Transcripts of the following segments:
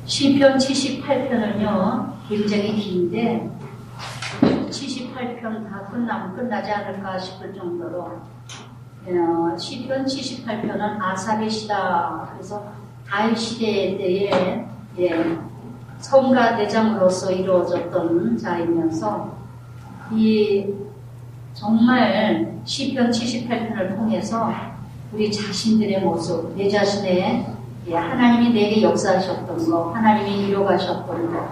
시편 78편은요 굉장히 긴데 78편 다 끝나면 끝나지 않을까 싶을 정도로 시편 78편은 아삽의 시다. 그래서 다윗 시대 때에 성가 대장으로서 이루어졌던 자이면서 이 정말 시편 78편을 통해서 우리 자신들의 모습, 내 자신의 하나님이 내게 역사하셨던 거, 하나님이 이뤄가셨던 거,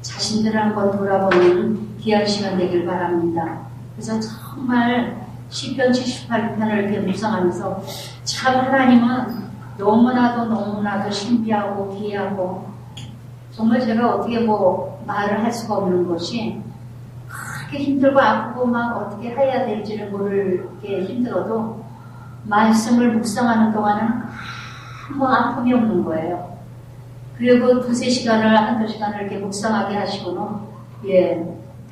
자신들을 한번 돌아보는 귀한 시간 되길 바랍니다. 그래서 정말 시편 78편을 이렇게 묵상하면서 참 하나님은 너무나도 신비하고 귀하고 정말 제가 어떻게 말을 할 수가 없는 것이 그렇게 힘들고 아프고 막 어떻게 해야 될지를 모르게 힘들어도 말씀을 묵상하는 동안은 아무 아픔이 없는 거예요. 그리고 두세 시간을 한두 시간을 이렇게 묵상하게 하시고는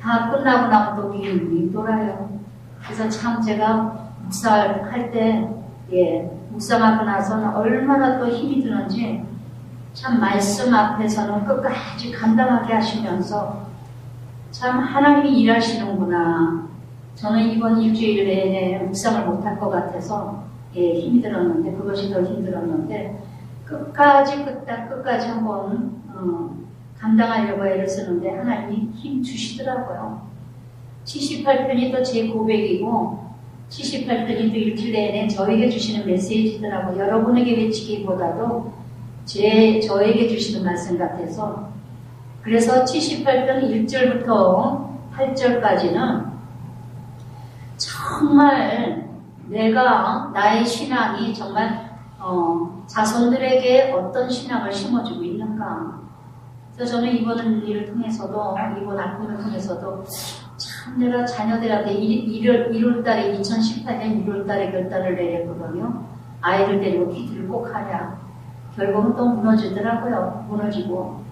다 끝나고 나면 또 빙빙 돌아요. 그래서 참 제가 묵상할 때 묵상하고 나서는 얼마나 또 힘이 드는지 참 말씀 앞에서는 끝까지 감당하게 하시면서 참 하나님이 일하시는구나. 저는 이번 일주일 내내 묵상을 못할 것 같아서 힘이 들었는데 그것이 더 힘들었는데 끝까지 한번 감당하려고 애를 쓰는데 하나님이 힘 주시더라고요. 78편이 또 제 고백이고 78편이 또 일주일 내내 저에게 주시는 메시지더라고요. 여러분에게 외치기보다도 저에게 주시는 말씀 같아서 그래서 78편 1절부터 8절까지는 정말 나의 신앙이 정말 자손들에게 어떤 신앙을 심어주고 있는가. 그래서 저는 이번 일을 통해서도 이번 아픔을 통해서도 참 내가 자녀들한테 1월달에 2018년 1월달에 결단을 내렸거든요. 아이를 데리고 기도를 꼭 하랴. 결국은 또 무너지더라고요. 무너지고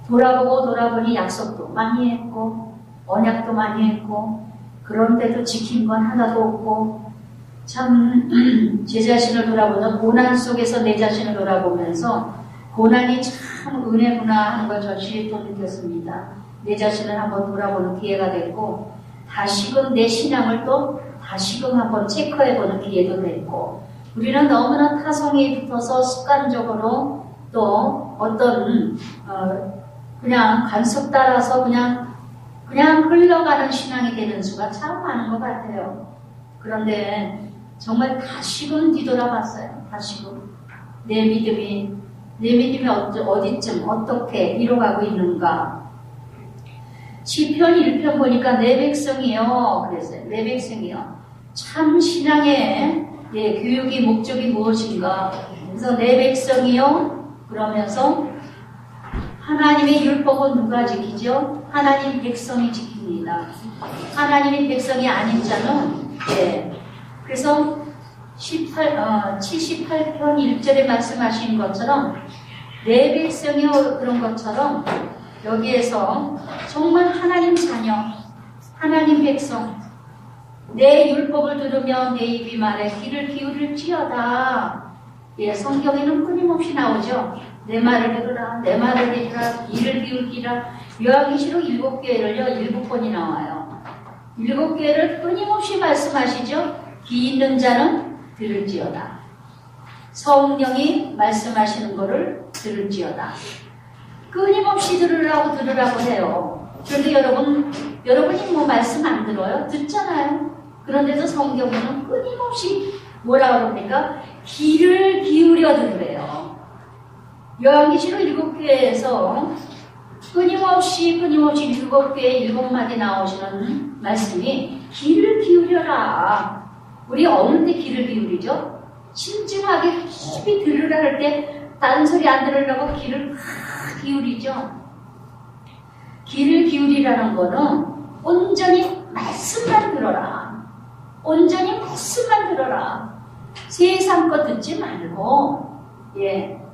돌아보니 약속도 많이 했고 언약도 많이 했고 그런데도 지킨 건 하나도 없고 참 제 자신을 돌아보는 고난 속에서 내 자신을 돌아보면서 고난이 참 은혜구나 하는 걸 절실히 또 느꼈습니다. 내 자신을 한번 돌아보는 기회가 됐고 다시금 내 신앙을 또 다시금 한번 체크해보는 기회도 됐고 우리는 너무나 타성에 붙어서 습관적으로 또 어떤 그냥 관습 따라서 그냥 흘러가는 신앙이 되는 수가 참 많은 것 같아요. 그런데 정말 다시금 뒤돌아봤어요. 다시금 내 믿음이 어디쯤 어떻게 이뤄가고 있는가. 시편 1편 보니까 내 백성이요 그랬어요. 내 백성이요 참 신앙의 교육의 목적이 무엇인가. 그래서 내 백성이요 그러면서 하나님의 율법은 누가 지키죠? 하나님 백성이 지킵니다. 하나님의 백성이 아닌 자는 그래서 78편 1절에 말씀하신 것처럼 내 백성이요 그런 것처럼 여기에서 정말 하나님 자녀, 하나님 백성 내 율법을 들으며 내 입이 말해 귀를 기울일지어다. 성경에는 끊임없이 나오죠. 내 말을 들으라, 내 말을 들으라, 귀를 기울이라. 요한계시록 7교회를요 7번이 나와요. 7교회를 끊임없이 말씀하시죠. 귀 있는 자는 들을지어다. 성령이 말씀하시는 것을 들을지어다. 끊임없이 들으라고 해요. 그런데 여러분이 말씀 안 들어요? 듣잖아요. 그런데도 성경에는 끊임없이 뭐라 그럽니까? 귀를 기울여 들으래요. 요한계시록 7교회에서 끊임없이 7교회 7마디 나오시는 말씀이 귀를 기울여라. 우리 어느 때 귀를 기울이죠? 신중하게 깊이 들으라 할 때 다른 소리 안 들으려고 귀를 기울이죠. 귀를 기울이라는 거는 온전히 말씀만 들어라. 온전히 말씀만 들어라. 세상 거 듣지 말고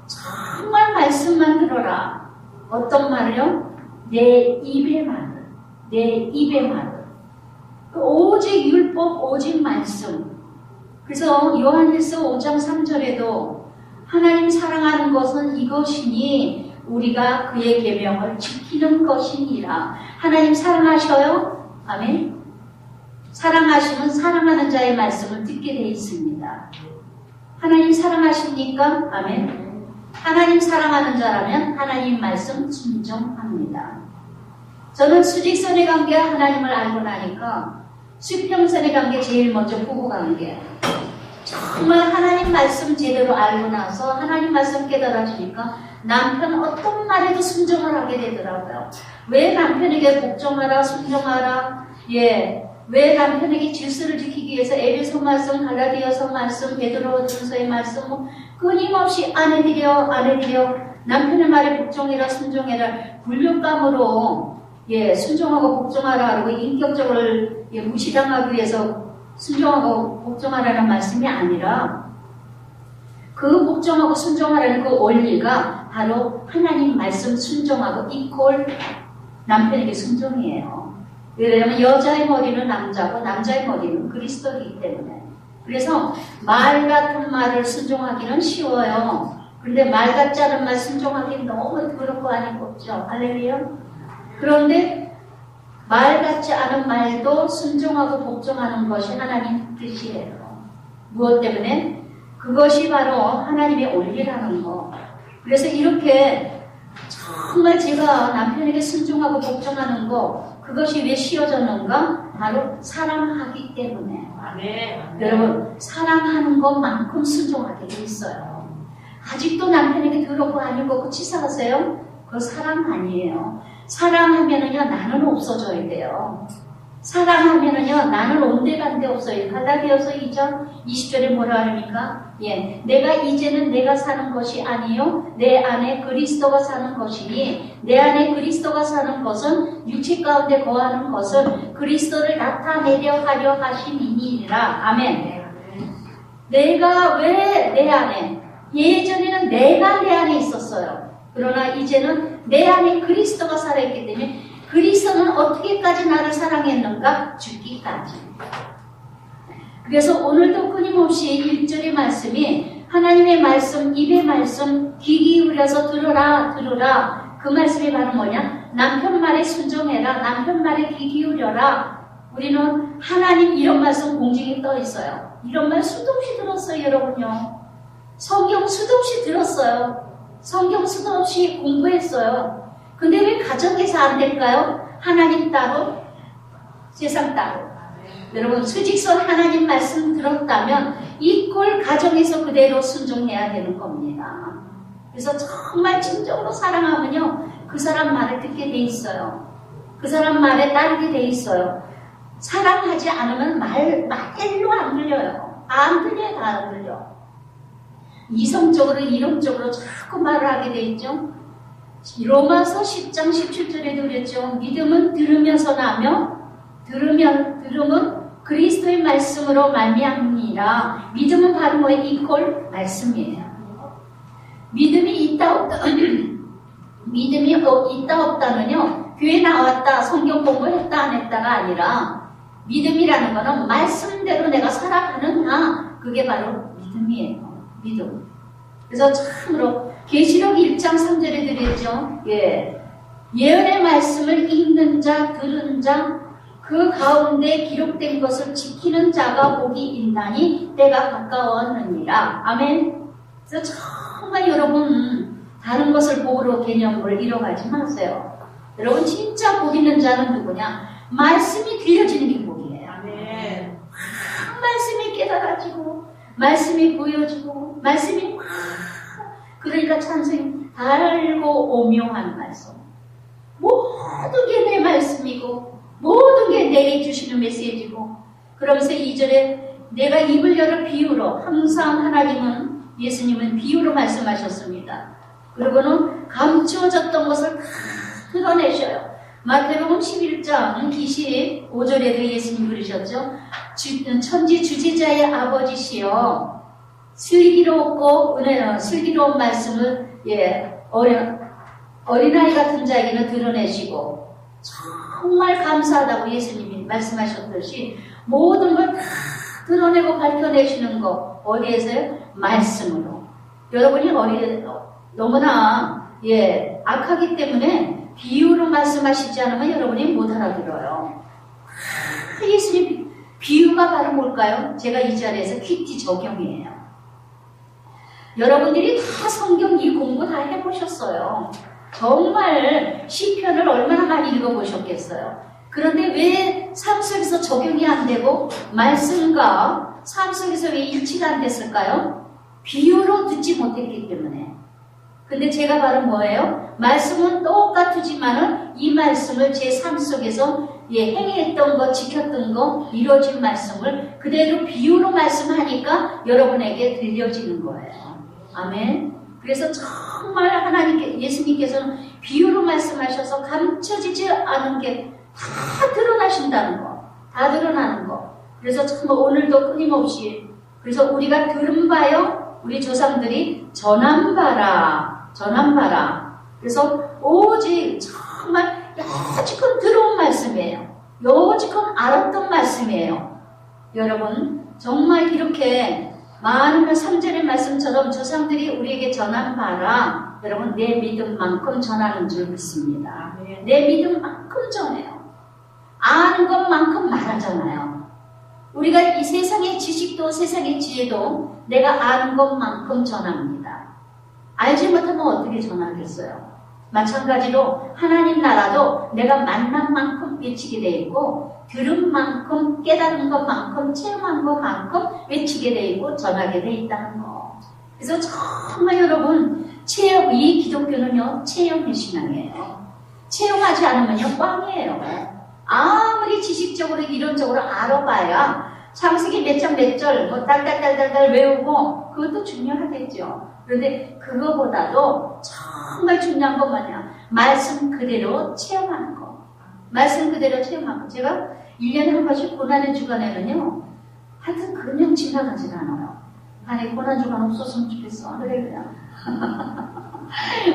정말 말씀만 들어라. 어떤 말을요? 내 입의 말을. 내 입의 말을. 오직 율법, 오직 말씀. 그래서 요한일서 5장 3절에도 하나님 사랑하는 것은 이것이니 우리가 그의 계명을 지키는 것이니라. 하나님 사랑하셔요? 아멘. 사랑하시면 사랑하는 자의 말씀을 듣게 되어 있습니다. 하나님 사랑하십니까? 아멘. 하나님 사랑하는 자라면 하나님 말씀 순종합니다. 저는 수직선의 관계 하나님을 알고 나니까 수평선의 관계 제일 먼저 부부 관계. 정말 하나님 말씀 제대로 알고 나서 하나님 말씀 깨달아지니까 남편 어떤 말에도 순종을 하게 되더라고요. 왜 남편에게 복종하라, 순종하라, 왜 남편에게 질서를 지키기 위해서 에베소 말씀, 갈라디아서 말씀, 베드로전서의 말씀 끊임없이 아내들여 남편의 말에 복종해라, 순종해라, 불륜감으로 순종하고 복종하라 하고 인격적으로 무시당하기 위해서 순종하고 복종하라는 말씀이 아니라 그 복종하고 순종하라는 그 원리가 바로 하나님 말씀 순종하고 이퀄 남편에게 순종이에요. 왜냐하면 여자의 머리는 남자고 남자의 머리는 그리스도이기 때문에. 그래서 말 같은 말을 순종하기는 쉬워요. 그런데 말 같지 않은 말 순종하기는 너무 더럽고 아니고 없죠. 할렐루야. 그런데 말 같지 않은 말도 순종하고 복종하는 것이 하나님 뜻이에요. 무엇 때문에? 그것이 바로 하나님의 원리라는 거. 그래서 이렇게 정말 제가 남편에게 순종하고 복종하는 거 그것이 왜 쉬워졌는가? 바로 사랑하기 때문에. 여러분 사랑하는 것만큼 순종하게 돼 있어요. 아직도 남편에게 더럽고 아니고 치사하세요? 그거 사랑 아니에요. 사랑하면은요 나는 없어져야 돼요. 사랑하면은요 나는 온데간데 없어요. 갈라디아서 2장 20절에 뭐라 하십니까? 내가 이제는 내가 사는 것이 아니요 내 안에 그리스도가 사는 것이니 내 안에 그리스도가 사는 것은 육체 가운데 거하는 것은 그리스도를 나타내려 하려 하심이니라. 아멘. 내가 왜 내 안에? 예전에는 내가 내 안에 있었어요. 그러나 이제는 내 안에 그리스도가 살아있기 때문에 그리스도는 어떻게까지 나를 사랑했는가? 죽기까지. 그래서 오늘도 끊임없이 1절의 말씀이 하나님의 말씀, 입의 말씀, 귀 기울여서 들으라. 그 말씀이 바로 뭐냐? 남편 말에 순종해라. 남편 말에 귀 기울여라. 우리는 하나님 이런 말씀 공중에 떠 있어요. 이런 말 수도 없이 들었어요, 여러분요. 성경 수도 없이 들었어요. 성경 수도 없이 공부했어요. 근데 왜 가정에서 안 될까요? 하나님 따로, 세상 따로. 여러분 수직선 하나님 말씀 들었다면 이 꼴 가정에서 그대로 순종해야 되는 겁니다. 그래서 정말 진정으로 사랑하면요 그 사람 말을 듣게 돼 있어요. 그 사람 말에 따르게 돼 있어요. 사랑하지 않으면 말로 안 들려요. 안 들려요. 다 안 들려. 이성적으로 이론적으로 자꾸 말을 하게 돼 있죠. 로마서 10장 17절에도 그랬죠. 믿음은 들으면서 나며 들음은 그리스도의 말씀으로 말미암니라. 믿음은 바로 뭐예요? 이퀄 말씀이에요. 믿음이 있다 없다는요 교회 나왔다 성경 공부했다 안 했다가 아니라 믿음이라는 거는 말씀대로 내가 살아가느냐 그게 바로 믿음이에요. 믿음. 그래서 참으로 계시록 1장 3절에 드렸죠. 예언의 말씀을 읽는 자, 들은 자, 그 가운데 기록된 것을 지키는 자가 복이 있나니 때가 가까웠느니라. 아멘. 그래서 정말 여러분 다른 것을 복으로 개념을 잃어가지 마세요. 여러분 진짜 복 있는 자는 누구냐? 말씀이 들려지는 게 복이에요. 아멘. 말씀이 깨달아지고 말씀이 보여지고 말씀이 그러니까 찬송이 달고 오묘한 말씀. 모든 게 내 말씀이고 모든 게 내게 주시는 메시지고 그러면서 2절에 내가 입을 열어 비유로 항상 하나님은 예수님은 비유로 말씀하셨습니다. 그리고는 감추어졌던 것을 다 드러내셔요. 마태복음 11장 25절에도 예수님 그러셨죠. 천지 주지자의 아버지시여 슬기로운 말씀을 어린아이 같은 자에게는 드러내시고 정말 감사하다고 예수님이 말씀하셨듯이 모든 걸 다 드러내고 밝혀내시는 거 어디에서요? 말씀으로. 여러분이 너무나 악하기 때문에 비유로 말씀하시지 않으면 여러분이 못 알아들어요. 예수님 비유가 바로 뭘까요? 제가 이 자리에서 퀴티 적용이에요. 여러분들이 다 성경 이 공부 다 해보셨어요. 정말 시편을 얼마나 많이 읽어보셨겠어요. 그런데 왜 삶 속에서 적용이 안 되고 말씀과 삶 속에서 왜 일치가 안 됐을까요? 비유로 듣지 못했기 때문에. 근데 제가 바로 뭐예요? 말씀은 똑같지만은 이 말씀을 제 삶 속에서 행했던 거, 지켰던 거, 이루어진 말씀을 그대로 비유로 말씀하니까 여러분에게 들려지는 거예요. 아멘. 그래서 정말 예수님께서는 비유로 말씀하셔서 감춰지지 않은 게 다 드러나신다는 거. 다 드러나는 거. 그래서 정말 오늘도 끊임없이 그래서 우리가 들은 바요, 우리 조상들이 전한 바라. 그래서 오직 정말 여지껏 들어온 말씀이에요. 여지껏 알았던 말씀이에요. 여러분 정말 이렇게 많은 3절의 말씀처럼 조상들이 우리에게 전한 바라. 여러분 내 믿음만큼 전하는 줄 믿습니다. 내 믿음만큼 전해요. 아는 것만큼 말하잖아요. 우리가 이 세상의 지식도 세상의 지혜도 내가 아는 것만큼 전합니다. 알지 못하면 어떻게 전하겠어요? 마찬가지로 하나님 나라도 내가 만난 만큼 외치게 돼 있고 들은 만큼 깨달은 것만큼 체험한 것만큼 외치게 돼 있고 전하게 돼 있다는 거. 그래서 정말 여러분 이 기독교는요 체험의 신앙이에요. 체험하지 않으면요 꽝이에요. 아무리 지식적으로 이론적으로 알아봐야 창세기 몇 장 몇 절 뭐 딸딸딸딸 외우고 그것도 중요하겠죠. 그런데 그거보다도 정말 중요한 건 뭐냐? 말씀 그대로 체험하는 거. 말씀 그대로 체험하는 거. 제가 1년에 한 번씩 고난의 주간에는요. 하여튼 그냥 지나가질 않아요. 아니 고난 주간 없었으면 좋겠어. 그래 그냥.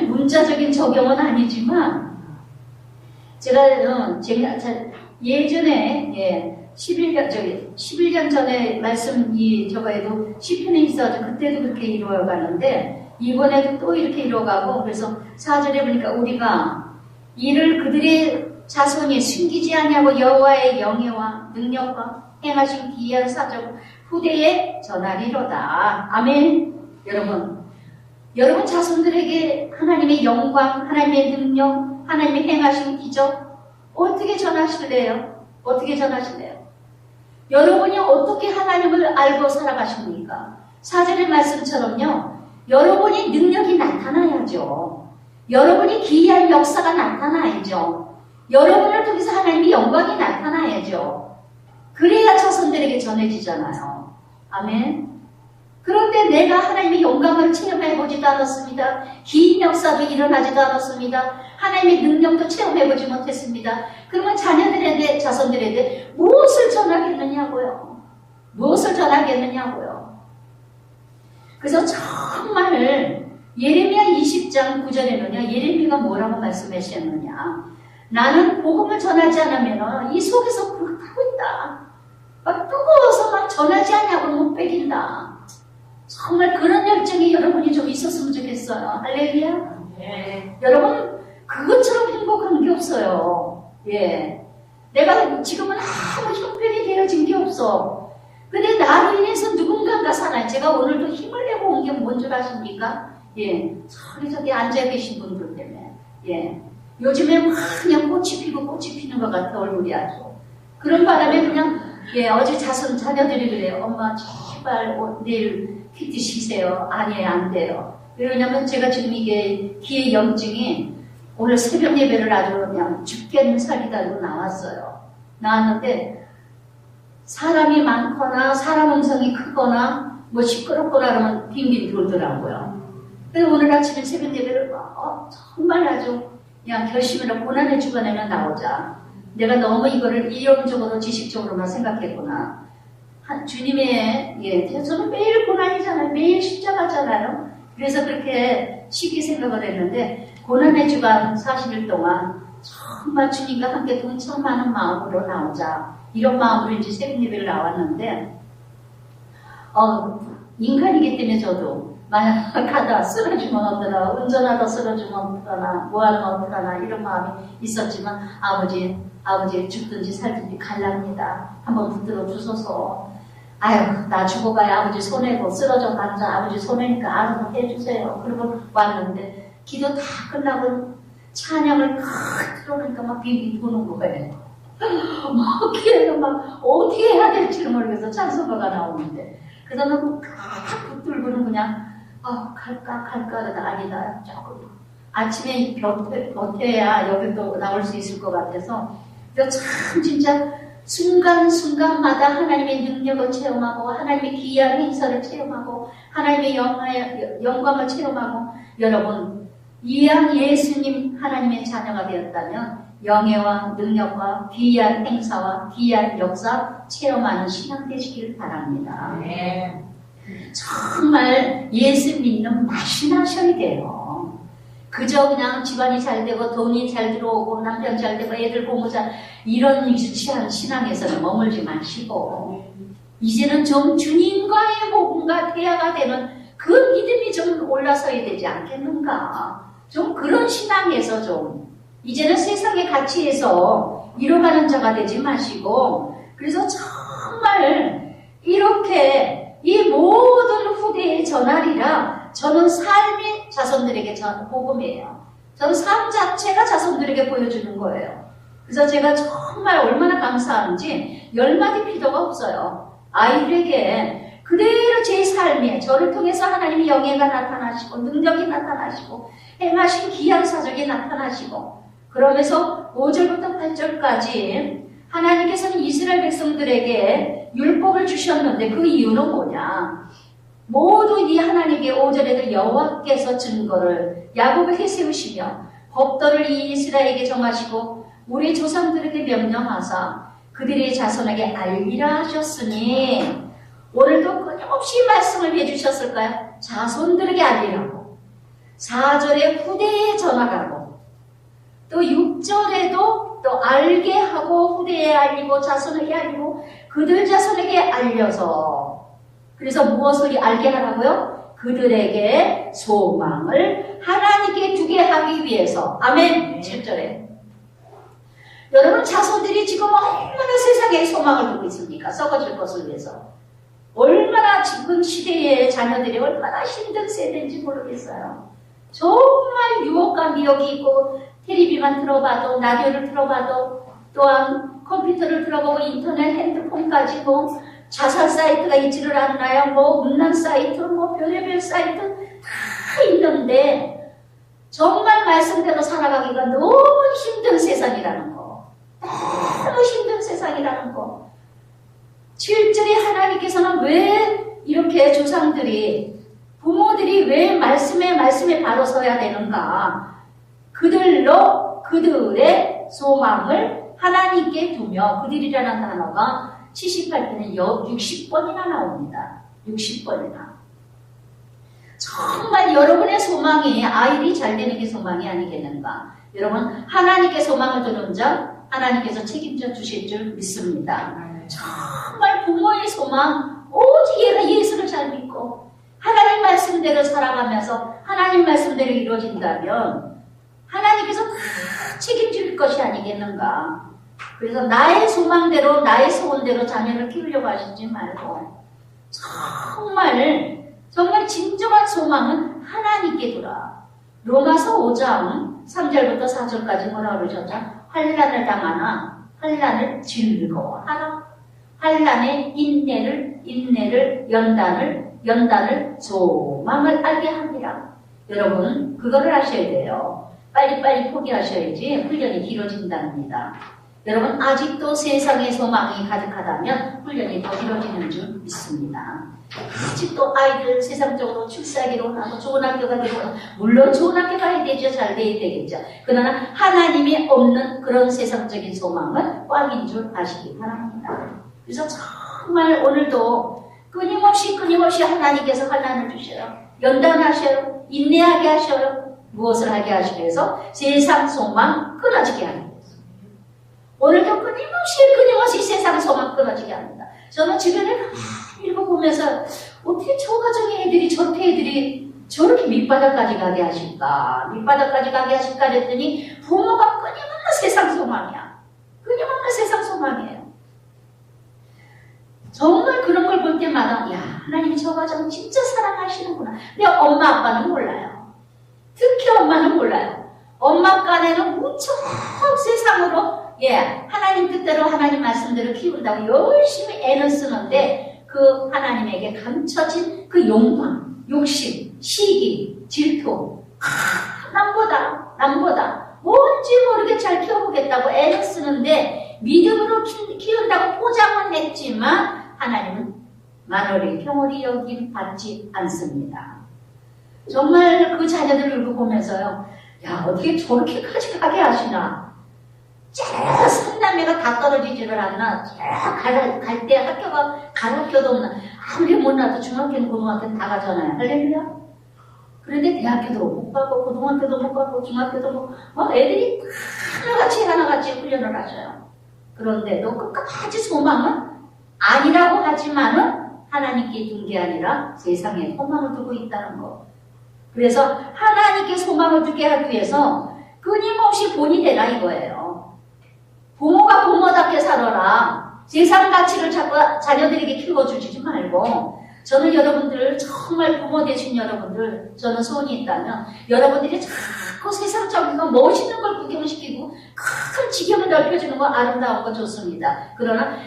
문자적인 적용은 아니지만 제가 예전에 11년 전에 말씀 저거에도 시편에 있어서 그때도 그렇게 이루어가는데 이번에도 또 이렇게 이루어가고 그래서 4절에 보니까 우리가 이를 그들의 자손이 숨기지 아니하고 여호와의 영예와 능력과 행하신 기이한 사적 후대에 전하리로다. 아멘. 여러분 자손들에게 하나님의 영광, 하나님의 능력, 하나님의 행하신 기적 어떻게 전하실래요? 어떻게 전하실래요? 여러분이 어떻게 하나님을 알고 살아가십니까? 4절의 말씀처럼요. 여러분이 능력이 나타나야죠. 여러분이 기이한 역사가 나타나야죠. 여러분을 통해서 하나님의 영광이 나타나야죠. 그래야 자손들에게 전해지잖아요. 아멘. 그런데 내가 하나님의 영광을 체험해보지도 않았습니다. 기이한 역사도 일어나지도 않았습니다. 하나님의 능력도 체험해보지 못했습니다. 그러면 자녀들에게, 자손들에게 무엇을 전하겠느냐고요. 무엇을 전하겠느냐고요. 그래서 정말 예레미야 20장 9절에는요. 예레미야가 뭐라고 말씀하셨느냐. 나는 복음을 전하지 않으면 이 속에서 불타고 있다. 막 뜨거워서 막 전하지 않냐고 못 빼긴다. 정말 그런 열정이 여러분이 좀 있었으면 좋겠어요. 할렐루야. 네. 여러분 그것처럼 행복한 게 없어요. 예. 내가 지금은 아무 형편이 되어진 게 없어. 근데 나로 인해서 누군가가 살아요. 제가 오늘도 힘을 내고 온 게 뭔 줄 아십니까? 예. 저기 앉아 계신 분들 때문에. 예. 요즘에 막 그냥 꽃이 피고 꽃이 피는 것 같아, 얼굴이 아주. 그런 바람에 그냥, 어제 자녀들이 그래요. 엄마, 제발 내일 PT 쉬세요. 아니에요, 안 돼요. 왜냐면 제가 지금 이게 귀의 염증이 오늘 새벽 예배를 아주 그냥 죽겠는 살기다고 나왔어요. 나왔는데, 사람이 많거나, 사람 음성이 크거나, 뭐 시끄럽거나 그러면 빙빙 돌더라고요. 그래서 오늘 아침에 새벽 예배를 정말 아주 그냥 결심으로 고난의 주간에는 나오자. 내가 너무 이거를 이론적으로 지식적으로만 생각했구나. 주님의 저는 매일 고난이잖아요. 매일 십자가잖아요. 그래서 그렇게 쉽게 생각을 했는데 고난의 주간 40일 동안 정말 주님과 함께 동참하는 마음으로 나오자. 이런 마음으로 이제 새벽 예배를 나왔는데 인간이기 때문에 저도 만약 가다 쓰러지면 어떠나, 운전하다 쓰러지면 어떠나, 뭐하면 어떠나, 이런 마음이 있었지만, 아버지 죽든지 살든지 갈랍니다. 한번 붙들어 주소서. 아유, 나 죽어봐야 아버지 손해고, 쓰러져 봤자 아버지 손해니까 알아서 해주세요. 그러고 왔는데, 기도 다 끝나고, 찬양을 칵 들어보니까 막 비비 도는 거예요. 막 귀에서 막 어떻게 해야 될지를 모르겠어. 찬송가가 나오는데. 그래서 너무 탁 붙들고는 그냥, 갈까 그러다 아니다. 조금. 아침에 벼태야 여기도 나올 수 있을 것 같아서. 그래서 참 진짜 순간순간마다 하나님의 능력을 체험하고, 하나님의 귀한 행사를 체험하고, 하나님의 영광을 체험하고, 여러분, 이왕 예수님 하나님의 자녀가 되었다면 영예와 능력과 귀한 행사와 귀한 역사 체험하는 신앙 되시기를 바랍니다. 네. 정말 예수 믿는 맛이 나셔야 돼요. 그저 그냥 집안이 잘 되고 돈이 잘 들어오고 남편 잘 되고 애들 공부 잘, 이런 유치한 신앙에서는 머물지 마시고 이제는 좀 주님과의 복음과 대화가 되는 그 믿음이 좀 올라서야 되지 않겠는가. 좀 그런 신앙에서 좀 이제는 세상의 가치에서 이뤄가는 자가 되지 마시고, 그래서 정말 이렇게 이 모든 후대에 전하리라. 저는 삶이 자손들에게 복음이에요. 저는 삶 자체가 자손들에게 보여주는 거예요. 그래서 제가 정말 얼마나 감사한지 10마디 필요가 없어요. 아이들에게 그대로 제 삶에 저를 통해서 하나님의 영예가 나타나시고 능력이 나타나시고 행하신 귀한 사적이 나타나시고, 그러면서 5절부터 8절까지 하나님께서는 이스라엘 백성들에게 율법을 주셨는데 그 이유는 뭐냐? 모두 이 하나님의 5절에도 여호와께서 증거를 야곱을 해세우시며 법도를 이 이스라엘에게 정하시고 우리 조상들에게 명령하사 그들의 자손에게 알리라 하셨으니, 오늘도 끊임없이 말씀을 해주셨을까요? 자손들에게 알리라고. 4절에 후대에 전하라고. 또 6절에도 또 알게 하고 후대에 알리고 자손에게 알리고 그들 자손에게 알려서, 그래서 무엇을 알게 하라고요? 그들에게 소망을 하나님께 두게 하기 위해서. 아멘. 7절에 여러분, 자손들이 지금 얼마나 세상에 소망을 두고 있습니까? 썩어질 것을 위해서. 얼마나 지금 시대의 자녀들이 얼마나 힘든 세대인지 모르겠어요. 정말 유혹과 미혹이 있고, 텔레비만 들어봐도, 라디오를 들어봐도, 또한 컴퓨터를 들어보고 인터넷, 핸드폰까지 뭐 자살 사이트가 있지를 않나요? 뭐 음란 사이트, 뭐 별의별 사이트 다 있는데 정말 말씀대로 살아가기가 너무 힘든 세상이라는 거. 너무 힘든 세상이라는 거. 7절에 하나님께서는 왜 이렇게 조상들이, 부모들이 왜 말씀에 바로 서야 되는가? 그들의 소망을 하나님께 두며, 그들이라는 단어가 78편에 60번이나 나옵니다. 60번이나. 정말 여러분의 소망이 아이들이 잘 되는 게 소망이 아니겠는가? 여러분, 하나님께 소망을 두는 자, 하나님께서 책임져 주실 줄 믿습니다. 정말 부모의 소망, 오직 얘가 예수를 잘 믿고 하나님 말씀대로 살아가면서 하나님 말씀대로 이루어진다면 하나님께서 다 책임질 것이 아니겠는가. 그래서 나의 소망대로, 나의 소원대로 자녀를 키우려고 하시지 말고 정말 진정한 소망은 하나님께 두라. 로마서 5장 3절부터 4절까지 뭐라 그러셨죠? 환난을 당하나 환난을 즐거워하라. 환난의 인내를, 연단을, 소망을 알게 합니다. 여러분, 그거를 하셔야 돼요. 빨리빨리 포기하셔야지 훈련이 길어진답니다. 여러분, 아직도 세상의 소망이 가득하다면 훈련이 더 길어지는 줄 믿습니다. 아직도 아이들 세상적으로 출세하기로 하고 좋은 학교 가기로 하고, 물론 좋은 학교 가야 되죠. 잘 돼야 되겠죠. 그러나 하나님이 없는 그런 세상적인 소망은 꽝인 줄 아시기 바랍니다. 그래서 정말 오늘도 끊임없이 하나님께서 환난을 주셔요. 연단하셔요. 인내하게 하셔요. 무엇을 하게 하시기 위해서? 세상 소망 끊어지게 하기 위해서. 오늘도 끊임없이 세상 소망 끊어지게 합니다. 저는 주변에 읽어보면서 어떻게 저 가정의 애들이, 저태 애들이 저렇게 밑바닥까지 가게 하실까? 밑바닥까지 가게 하실까? 그랬더니 부모가 끊임없는 세상 소망이야. 끊임없는 세상 소망이에요. 정말 그런 걸 볼 때마다 야, 하나님이 저 가정 진짜 사랑하시는구나. 근데 엄마 아빠는 몰라요. 특히 엄마는 몰라요. 엄마 간에는 무척 세상으로 하나님 뜻대로 하나님 말씀대로 키운다고 열심히 애는 쓰는데 그 하나님에게 감춰진 그 욕망, 욕심, 시기, 질투, 남보다 뭔지 모르게 잘 키워보겠다고 애를 쓰는데 믿음으로 키운다고 포장은 했지만 하나님은 만월의 평월이 여김 받지 않습니다. 정말 그 자녀들을 보면서요, 야, 어떻게 저렇게까지 가게 하시나? 쫙 삼남매가 다 떨어지지를 않나? 갈 때 학교가 갈 학교도 없나? 아무리 못 나도 중학교는 고등학교는 다 가잖아요. 할렐루야? 그런데 대학교도 못 가고 고등학교도 못 가고 중학교도 못 애들이 하나같이 훈련을 하셔요. 그런데도 끝까지 소망은 아니라고 하지만은 하나님께 둔 게 아니라 세상에 소망을 두고 있다는 거. 그래서 하나님께 소망을 두게 하기 위해서 끊임없이 본이 되라 이거예요. 부모가 부모답게 살아라. 세상 가치를 자꾸 자녀들에게 키워주지 말고, 저는 여러분들, 정말 부모 되신 여러분들, 저는 소원이 있다면 여러분들이 자꾸 세상적인 거 멋있는 걸 구경시키고 큰 지경을 넓혀주는 거 아름다운 거 좋습니다. 그러나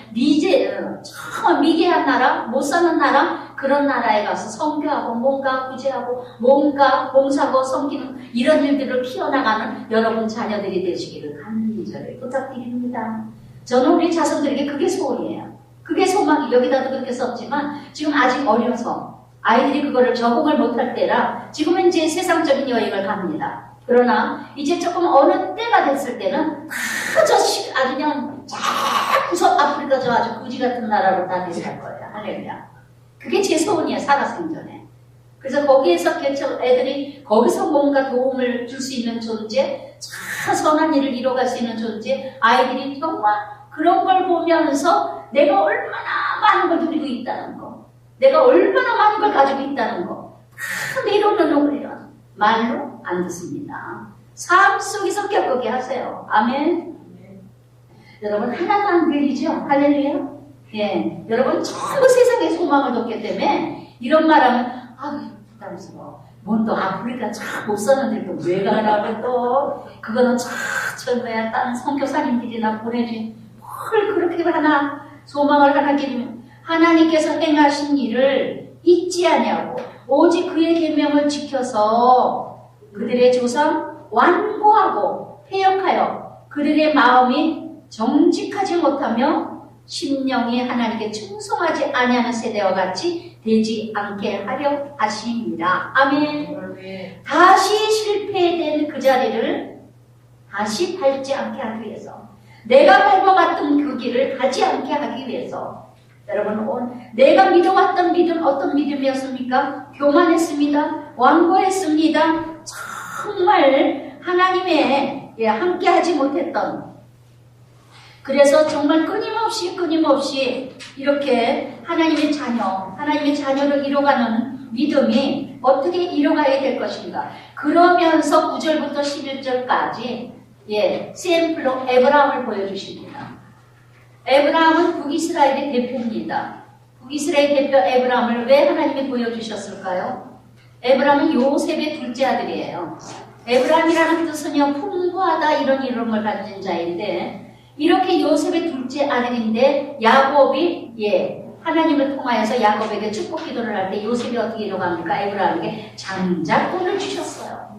정말 미개한 나라, 못 사는 나라, 그런 나라에 가서 선교하고 뭔가 구제하고 뭔가 봉사하고 섬기는 이런 일들을 키워나가는 여러분 자녀들이 되시기를 간절히 부탁드립니다. 저는 우리 자손들에게 그게 소원이에요. 그게 소망이, 여기다도 그렇게 썼지만 지금 아직 어려서 아이들이 그거를 적응을 못할 때라 지금은 이제 세상적인 여행을 갑니다. 그러나 이제 조금 어느 때가 됐을 때는 아주 그냥 구석 아프리카 저 아주 거지 같은 나라로 다 되실 거예요. 할렐루야. 그게 제 소원이에요. 살아생전에. 그래서 거기에서 애들이 거기서 뭔가 도움을 줄 수 있는 존재, 선한 일을 이뤄갈 수 있는 존재, 아이들이 정말 그런 걸 보면서 내가 얼마나 많은 걸 누리고 있다는 거, 내가 얼마나 많은 걸 가지고 있다는 거, 다 내려놓으려고 말로 안 듣습니다. 삶 속에서 겪게 하세요. 아멘. 여러분 하나도 안 들리죠? 할렐루야. 예, 여러분 전부 세상에 소망을 뒀기 때문에 이런 말하면 부담스러워. 뭔 또 아프리카 참 못 사는데 또 왜 가라고 또 그거는 참 뭐야 다른 선교사님들이나 보내준 뭘 그렇게 하나 소망을 하나 기르면 하나님께서 행하신 일을 잊지 아니하고 오직 그의 계명을 지켜서 그들의 조상 완고하고 패역하여 그들의 마음이 정직하지 못하며 심령이 하나님께 충성하지 아니하는 세대와 같이 되지 않게 하려 하십니다. 아멘. 다시 실패된 그 자리를 다시 밟지 않게 하기 위해서, 내가 밟아왔던 그 길을 가지 않게 하기 위해서, 여러분 내가 믿어왔던 믿음 어떤 믿음이었습니까? 교만했습니다. 완고했습니다. 정말 하나님의 함께하지 못했던, 그래서 정말 끊임없이 이렇게 하나님의 자녀를 이뤄가는 믿음이 어떻게 이뤄가야 될 것인가. 그러면서 9절부터 11절까지 샘플로 에브라함을 보여주십니다. 에브라함은 북이스라엘의 대표입니다. 북이스라엘 대표 에브라함을 왜 하나님이 보여주셨을까요? 에브라함은 요셉의 둘째 아들이에요. 에브라함이라는 뜻은요, 풍부하다 이런 이름을 가진 자인데, 이렇게 요셉의 둘째 아들인데 야곱이 하나님을 통하여서 야곱에게 축복 기도를 할 때 요셉이 어떻게 이뤄갑니까? 에브라함에게 장자권을 주셨어요.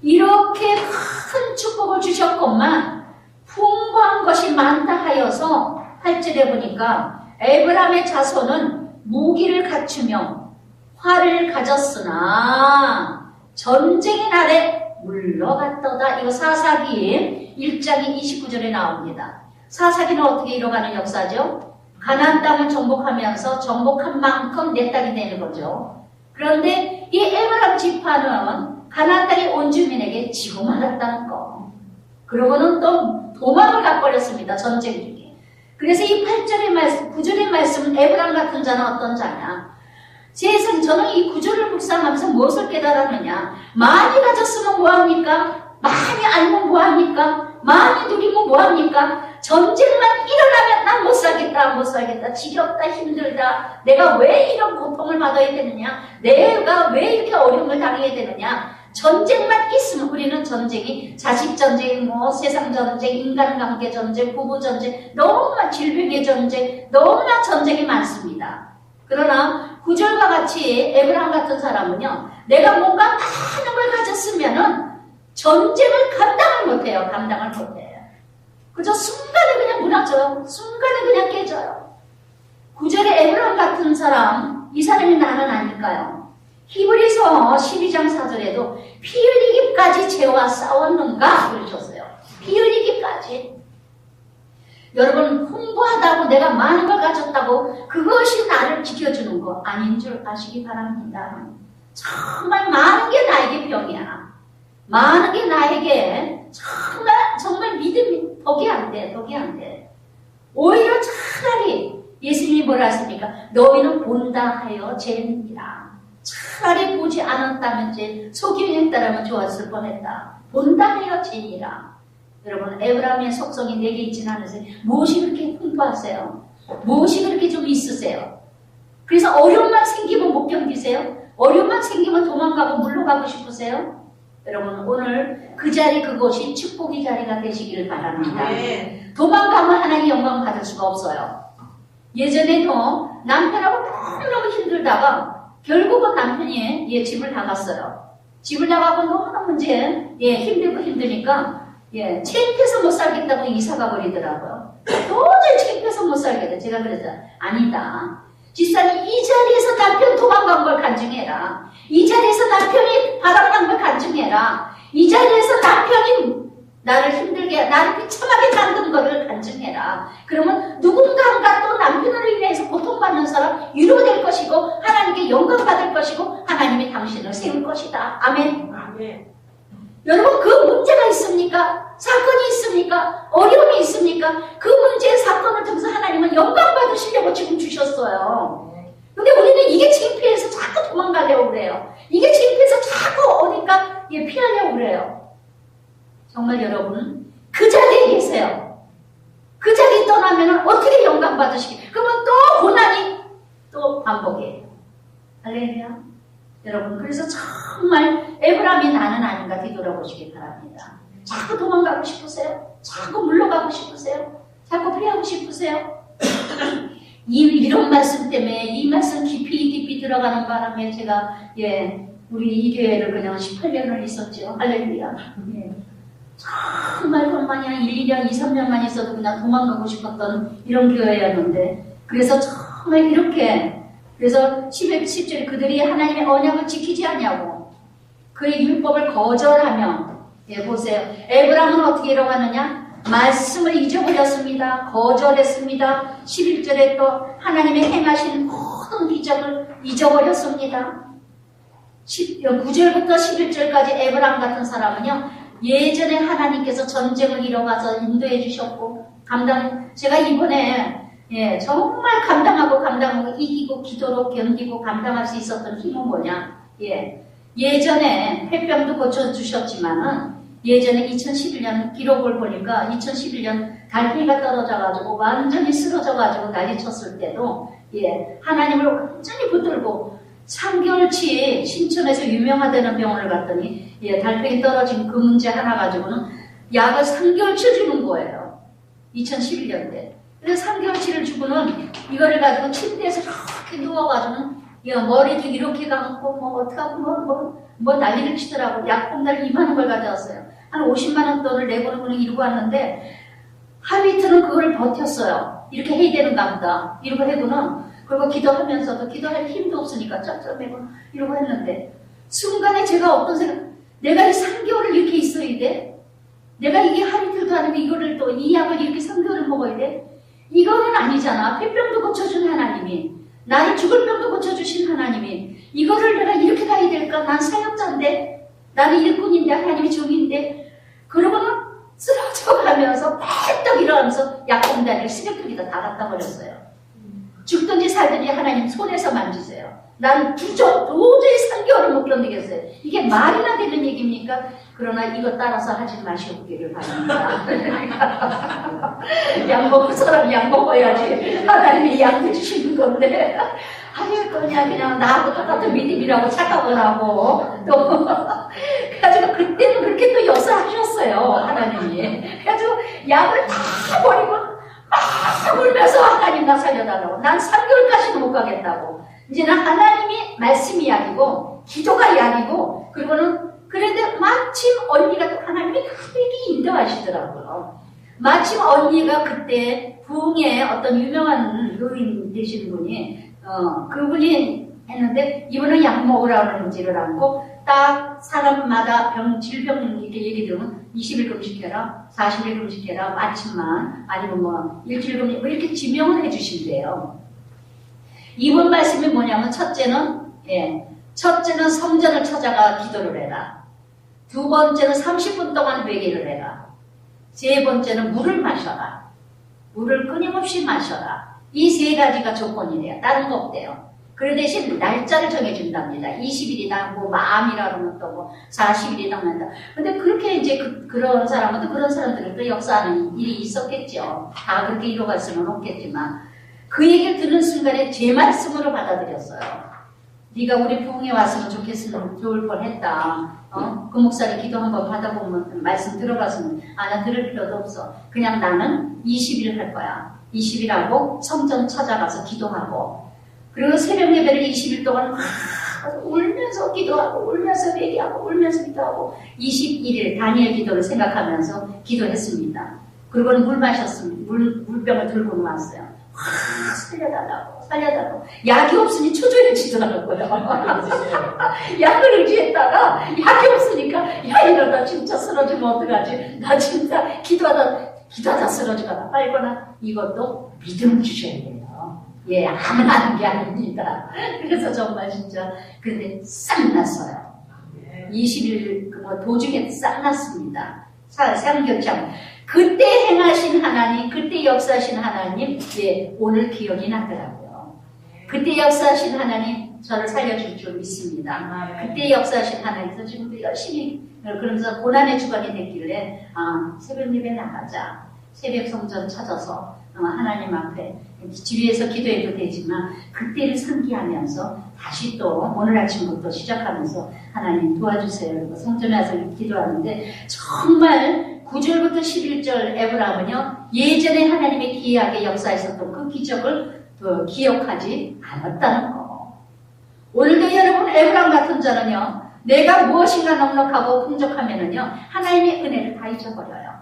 이렇게 큰 축복을 주셨건만 풍부한 것이 많다 하여서 8절에 보니까 에브라함의 자손은 무기를 갖추며 활을 가졌으나 전쟁의 날에 물러갔도다. 이거 사사기 1장이 29절에 나옵니다. 사사기는 어떻게 이뤄가는 역사죠? 가나안 땅을 정복하면서 정복한 만큼 내 땅이 되는 거죠. 그런데 이 에브라임 지파는 가나안 땅의 온 주민에게 지고 말았다는 거. 그러고는 또 도망을 가버렸습니다. 전쟁 중에. 그래서 이 8절의 말씀, 9절의 말씀은 에브람 같은 자는 어떤 자냐? 저는 이 9절을 묵상하면서 무엇을 깨달았느냐? 많이 가졌으면 뭐합니까? 많이 알면 뭐합니까? 많이 누리면 뭐합니까? 전쟁만 일어나면 난 못 살겠다, 못 살겠다, 지겹다, 힘들다. 내가 왜 이런 고통을 받아야 되느냐? 내가 왜 이렇게 어려움을 당해야 되느냐? 전쟁만 있으면 우리는 전쟁이 자식 전쟁, 뭐 세상 전쟁, 인간관계 전쟁, 부부 전쟁, 너무나 질병의 전쟁, 너무나 전쟁이 많습니다. 그러나 구절과 같이 에브람 같은 사람은요, 내가 뭔가 많은 걸 가졌으면은 전쟁을 감당을 못해요. 감당을 못해요. 그저 순간에 그냥 무너져요. 순간에 그냥 깨져요. 구절의 에브람 같은 사람, 이 사람이 나는 아닐까요? 히브리서 12장 4절에도 피 흘리기까지 죄와 싸웠는가? 그러셨어요. 피 흘리기까지. 여러분, 풍부하다고 내가 많은 걸 가졌다고 그것이 나를 지켜주는 거 아닌 줄 아시기 바랍니다. 정말 많은 게 나에게 병이야. 많은 게 나에게 정말 믿음이 덕이 안 돼. 덕이 안 돼. 오히려 차라리 예수님이 뭐라 했습니까? 너희는 본다 하여 죄인이라. 차라리 보지 않았다면 속임이 했다라면 좋았을 뻔했다. 본다 하여 죄인이라. 여러분, 에브라임의 속성이 내게 있지는 않으세요? 무엇이 그렇게 풍부하세요? 무엇이 그렇게 좀 있으세요? 그래서 어려움만 생기면 못 견디세요? 어려움만 생기면 도망가고 물러가고 싶으세요? 여러분, 오늘 그 자리, 그곳이 축복의 자리가 되시기를 바랍니다. 네. 도망가면 하나님의 영광 받을 수가 없어요. 예전에도 남편하고 너무너무 힘들다가 결국은 남편이 집을 나갔어요. 집을 나가고 너무너무 힘들고 힘드니까 창피해서 못 살겠다고 이사가 버리더라고요. 도저히 창피해서 못 살겠다. 제가 그랬잖아요. 아니다. 집사님, 이 자리에서 남편 도망간 걸 간증해라. 이 자리에서 남편이 바람난 걸 간증해라. 이 자리에서 남편이 나를 힘들게, 나를 비참하게 만든 것을 간증해라. 그러면 누군가가 또 남편을 인해서 고통받는 사람 위로될 것이고 하나님께 영광 받을 것이고 하나님이 당신을 세울 것이다. 아멘. 아멘. 여러분, 그 문제가 있습니까? 사건이 있습니까? 어려움이 있습니까? 그 문제의 사건을 통해서 하나님은 영광 받으시려고 지금 주셨어요. 근데 우리는 이게 창피해서 자꾸 도망가려고 그래요. 이게 창피해서 자꾸 어딘가 피하려고 그래요. 정말 여러분, 그 자리에 계세요. 그 자리에 떠나면 어떻게 영광 받으시게? 그러면 또 고난이 또 반복이에요. 할렐루야. 여러분, 그래서 정말 에브람이 나는 아닌가 뒤돌아보시기 바랍니다. 자꾸 도망가고 싶으세요? 자꾸 물러가고 싶으세요? 자꾸 피하고 싶으세요? 이런 말씀 때문에 이 말씀 깊이 들어가는 바람에 제가 우리 이 교회를 그냥 18년을 있었죠. 할렐루야. 정말 그만이 한 1, 2년, 2, 3년만 있어도 그냥 도망가고 싶었던 이런 교회였는데, 그래서 정말 이렇게, 그래서 10절에 그들이 하나님의 언약을 지키지 않냐고 그의 율법을 거절하며, 보세요. 에브람은 어떻게 일어나느냐? 말씀을 잊어버렸습니다. 거절했습니다. 11절에 또 하나님의 행하신 모든 기적을 잊어버렸습니다. 9절부터 11절까지 에브람 같은 사람은요, 예전에 하나님께서 전쟁을 이뤄가서 인도해 주셨고, 제가 이번에 정말 감당하고 이기고 기도로 견디고 감당할 수 있었던 힘은 뭐냐? 예전에 폐병도 고쳐주셨지만은 예전에 2011년 기록을 보니까 2011년 달팽이가 떨어져가지고 완전히 쓰러져가지고 난리쳤을 때도 하나님을 완전히 붙들고 3개월치 신천에서 유명하다는 병원을 갔더니 달팽이 떨어진 그 문제 하나 가지고는 약을 3개월치 주는 거예요. 2011년대. 그래서 3개월치를 주고는 이거를 가지고 침대에서 이렇게 누워가지고는 머리도 이렇게 감고 뭐 어떡하고 뭐 난리를 치더라고. 약봉다리 이만한 걸 가져왔어요. 한 50만 원 돈을 내고는 그냥 이러고 왔는데 하루 이틀은 그걸 버텼어요. 이렇게 해야 되는가 보다. 이러고 해고는 그리고 기도하면서도 기도할 힘도 없으니까 쩔쩔매고 이러고 했는데 순간에 제가 어떤 생각, 내가 이 3개월을 이렇게 있어야 돼? 내가 이게 하루 이틀도 아니고 이거를 또 이 약을 이렇게 3개월을 먹어야 돼? 이거는 아니잖아. 폐병도 고쳐준 하나님이, 나를 죽을 병도 고쳐주신 하나님이 이거를 내가 이렇게 가야 될까? 난 사역자인데, 나는 일꾼인데, 하나님이 종인데, 그러고는 쓰러져가면서 펄떡 일어나면서 약봉다리를 쓰레기통에다 다 갖다 버렸어요. 죽든지 살든지 하나님 손에서 만지세요. 난 도저히 3개월을 못 견디겠어요. 이게 말이나 되는 얘기입니까? 그러나 이거 따라서 하지 마시옵기를 바랍니다. 약 먹을 사람 약 먹어야지. 하나님이 약 주시는 건데 아닐 거냐, 그냥 나하고 똑같은 믿음이라고 착각을 하고 또 그래가지고 그때는 그렇게 또 역사하셨어요, 하나님이. 그래가지고 약을 다 버리고 막 울면서 하나님 나 살려달라고. 난 3개월까지도 못 가겠다고. 이제는 하나님이 말씀이 약이고 기도가 약이고, 그리고는 그런데 마침 언니가 또 하나님이 되게 인도하시더라고요. 마침 언니가 그때 부흥의 어떤 유명한 요인 되시는 분이 그분이 했는데, 이분은 약 먹으라는 문제를 않고 딱 사람마다 질병 이렇게 얘기 들으면 20일 금식해라, 40일 금식해라, 마침만, 아니면 뭐 일주일 금식, 뭐 이렇게 지명을 해주신대요. 이번 말씀이 뭐냐면, 첫째는 성전을 찾아가 기도를 해라. 두 번째는 30분 동안 회개를 해라. 세 번째는 물을 마셔라. 물을 끊임없이 마셔라. 이 세 가지가 조건이래요. 다른 거 없대요. 그 대신 날짜를 정해준답니다. 20일이다, 뭐 마음이라 그러면 또 뭐 40일이다 한다. 근데 그렇게 이제 그런 사람은, 그런 사람들은 또 역사하는 일이 있었겠죠. 다 그렇게 이루어갈 수는 없겠지만, 그 얘기를 듣는 순간에 제 말씀으로 받아들였어요. 네가 우리 부흥에 왔으면 좋을 뻔했다. 그 목사를 기도 한번 받아보면 말씀 들어봤으면, 나 들을 필요도 없어. 그냥 나는 20일 할 거야. 20일 하고 성전 찾아가서 기도하고, 그리고 새벽 예배를 20일 동안 막 울면서 기도하고, 울면서 얘기하고, 울면서 기도하고, 21일 다니엘 기도를 생각하면서 기도했습니다. 그리고는 물 마셨습니다. 물병을 들고 나왔어요. 살려달라고. 약이 없으니 초조해지더라고요. 약을 의지했다가 약이 없으니까, 야, 이러다 진짜 쓰러지면 어떡하지? 나 진짜 기도하다 쓰러지거나 빨거나, 이것도 믿음을 주셔야 돼요. 아무나 하는 게 아닙니다. 그래서 정말 진짜, 근데 싹 났어요. 20일 도중에 싹 났습니다. 삼겹장. 그때 행하신 하나님, 그때 역사하신 하나님, 오늘 기억이 나더라고요. 그때 역사하신 하나님, 저를 살려줄 줄 믿습니다. 그때 역사하신 하나님께서 지금도 열심히, 그러면서 고난의 주간이 됐길래, 새벽 예배 나가자. 새벽 성전 찾아서 하나님 앞에 집에서 기도해도 되지만, 그때를 상기하면서 다시 또 오늘 아침부터 시작하면서 하나님 도와주세요. 그리고 성전에 와서 기도하는데, 정말 9절부터 11절 에브라임은요, 예전에 하나님의 기이하게 역사했었던 그 기적을 기억하지 않았다는 거. 오늘도 여러분, 에브라임 같은 자는요, 내가 무엇인가 넉넉하고 풍족하면은요, 하나님의 은혜를 다 잊어버려요.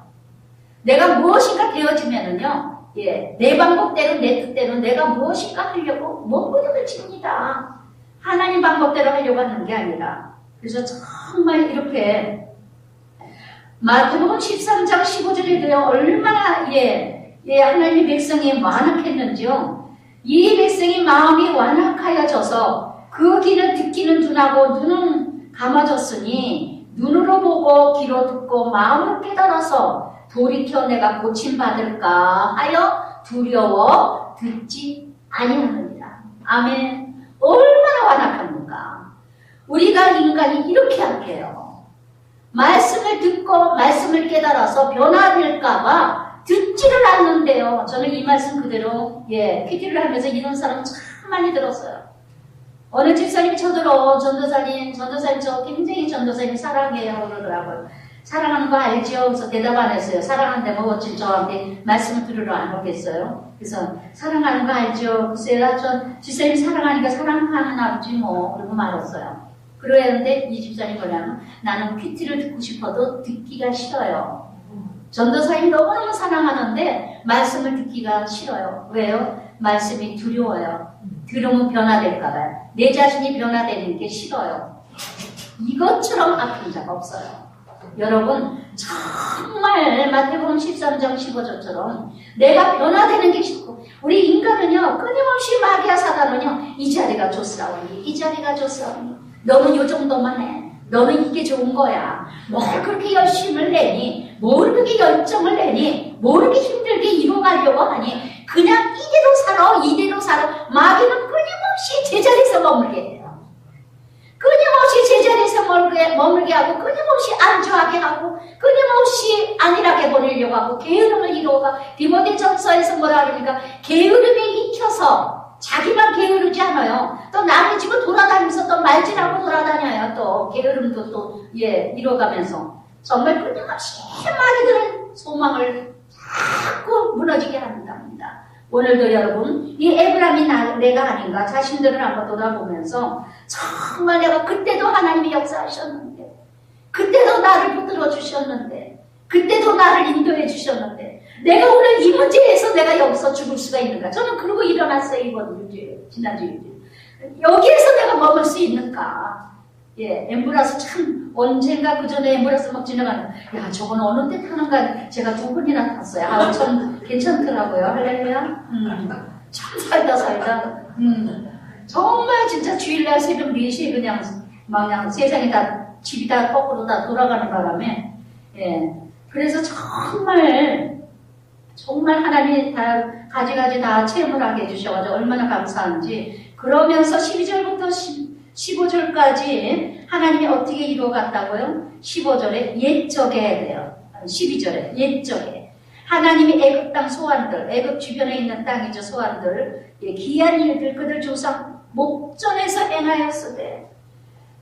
내가 무엇인가 되어지면은요, 내 방법대로, 내 뜻대로 내가 무엇인가 하려고 몸부림을 칩니다. 하나님 방법대로 하려고 하는 게 아니라. 그래서 정말 이렇게 마태복음 13장 15절에 얼마나 하나님의 백성이 완악했는지요. 이 백성이 마음이 완악하여져서 그 귀는 듣기는 둔하고 눈은 감아졌으니, 눈으로 보고 귀로 듣고 마음으로 깨달아서 돌이켜 내가 고침받을까 하여 두려워 듣지 아니하느니라. 아멘. 얼마나 완악합니까? 우리가 인간이 이렇게 약해요. 말씀을 듣고 말씀을 깨달아서 변화될까봐 듣지를 않는데요. 저는 이 말씀 그대로 PT를 하면서 이런 사람 참 많이 들었어요. 어느 집사님이 쳐들어, 전도사님 저 굉장히 전도사님 사랑해요 그러더라고요. 사랑하는 거 알죠? 그래서 대답 안 했어요. 사랑하는데 뭐 어찌 저한테 말씀을 들으러 안 오겠어요? 그래서 사랑하는 거 알죠? 글쎄요, 전 집사님 사랑하니까 사랑하는 아버지 뭐, 그러고 말았어요. 그러는데 이 집사님 뭐냐면, 나는 PT를 듣고 싶어도 듣기가 싫어요. 전도사님 너무너무 사랑하는데 말씀을 듣기가 싫어요. 왜요? 말씀이 두려워요. 들으면 변화될까봐요. 내 자신이 변화되는 게 싫어요. 이것처럼 아픈 자가 없어요. 여러분, 정말 마태복음 13장 15절처럼 내가 변화되는 게 싫고, 우리 인간은요, 끊임없이 마귀와 사단은요, 이 자리가 좋사오니, 이 자리가 좋사오니, 너는 요 정도만 해. 너는 이게 좋은 거야. 뭘 그렇게 열심을 내니? 뭘 그렇게 열정을 내니? 뭘 그렇게 힘들게 이뤄가려고 하니? 그냥 이대로 살아, 이대로 살아. 마귀는 끊임없이 제자리에서 머물게 해요. 끊임없이 제자리에서 머물게 하고, 끊임없이 안주하게 하고, 끊임없이 안일하게 보내려고 하고, 게으름을 이루어가. 디모데전서에서 뭐라 그러니까, 게으름에 익혀서 자기만 게으르지 않아요. 또 남의 집을 돌아다니면서 또 말질하고 돌아다녀요. 또 게으름도 또 이뤄가면서 정말 끊임없이 마귀들은 소망을 자꾸 무너지게 한답니다. 오늘도 여러분, 이 에브라임이 내가 아닌가 자신들을 한번 돌아보면서 정말 내가 그때도 하나님이 역사하셨는데, 그때도 나를 붙들어 주셨는데, 그때도 나를 인도해 주셨는데, 내가 오늘 이 문제에서 내가 여기서 죽을 수가 있는가? 저는 그러고 일어났어요. 이번 일주일, 지난주 일주일. 여기에서 내가 머물 수 있는가? 예, 엠브라스 참 언젠가 그 전에 엠브라스 막 지나가는, 야, 저건 어느 때 타는가? 제가 2번이나 탔어요. 아, 참 괜찮더라고요. 할렐루야. 참 살다. 정말 진짜 주일날 새벽 4시에 그냥 세상이 다, 집이 다 거꾸로 다 돌아가는 바람에, 예. 그래서 정말 하나님이 다 가지가지 다 체험을 하게 해주셔가지고 얼마나 감사한지. 그러면서 12절부터 15절까지 하나님이 어떻게 이루어갔다고요? 15절에 옛적에 돼요. 12절에 옛적에 하나님이 애굽 땅 소환들, 애굽 주변에 있는 땅이죠. 소환들, 예, 기이한 일들 그들 조상 목전에서 행하였으되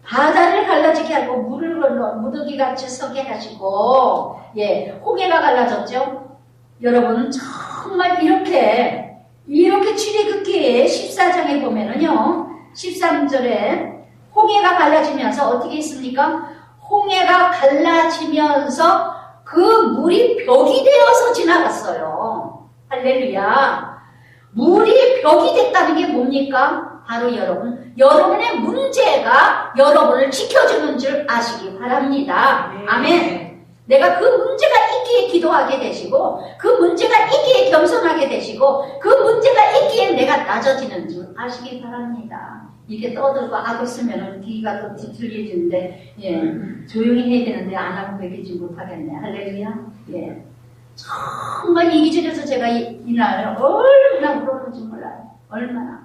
바다를 갈라지게 하고 물을 건너 무더기같이 서게 하시고, 예, 홍해가 갈라졌죠. 여러분 정말 이렇게 출애굽기 14장에 보면은요, 13절에 홍해가 갈라지면서 어떻게 있습니까? 홍해가 갈라지면서 그 물이 벽이 되어서 지나갔어요. 할렐루야. 물이 벽이 됐다는 게 뭡니까? 바로 여러분의 문제가 여러분을 지켜주는 줄 아시기 바랍니다. 아멘. 내가 그 문제가 있기에 기도하게 되시고, 그 문제가 있기에 겸손하게 되시고, 그 문제가 있기에 내가 낮아지는 줄 아시기 바랍니다. 이렇게 떠들고 하고 있으면 귀가 또 뒤틀려지는데, 예, 조용히 해야 되는데 안 하고 배기지 못하겠네. 할렐루야. 예. 정말 이 기준에서 제가 이날 얼마나 울었는지 몰라요. 얼마나.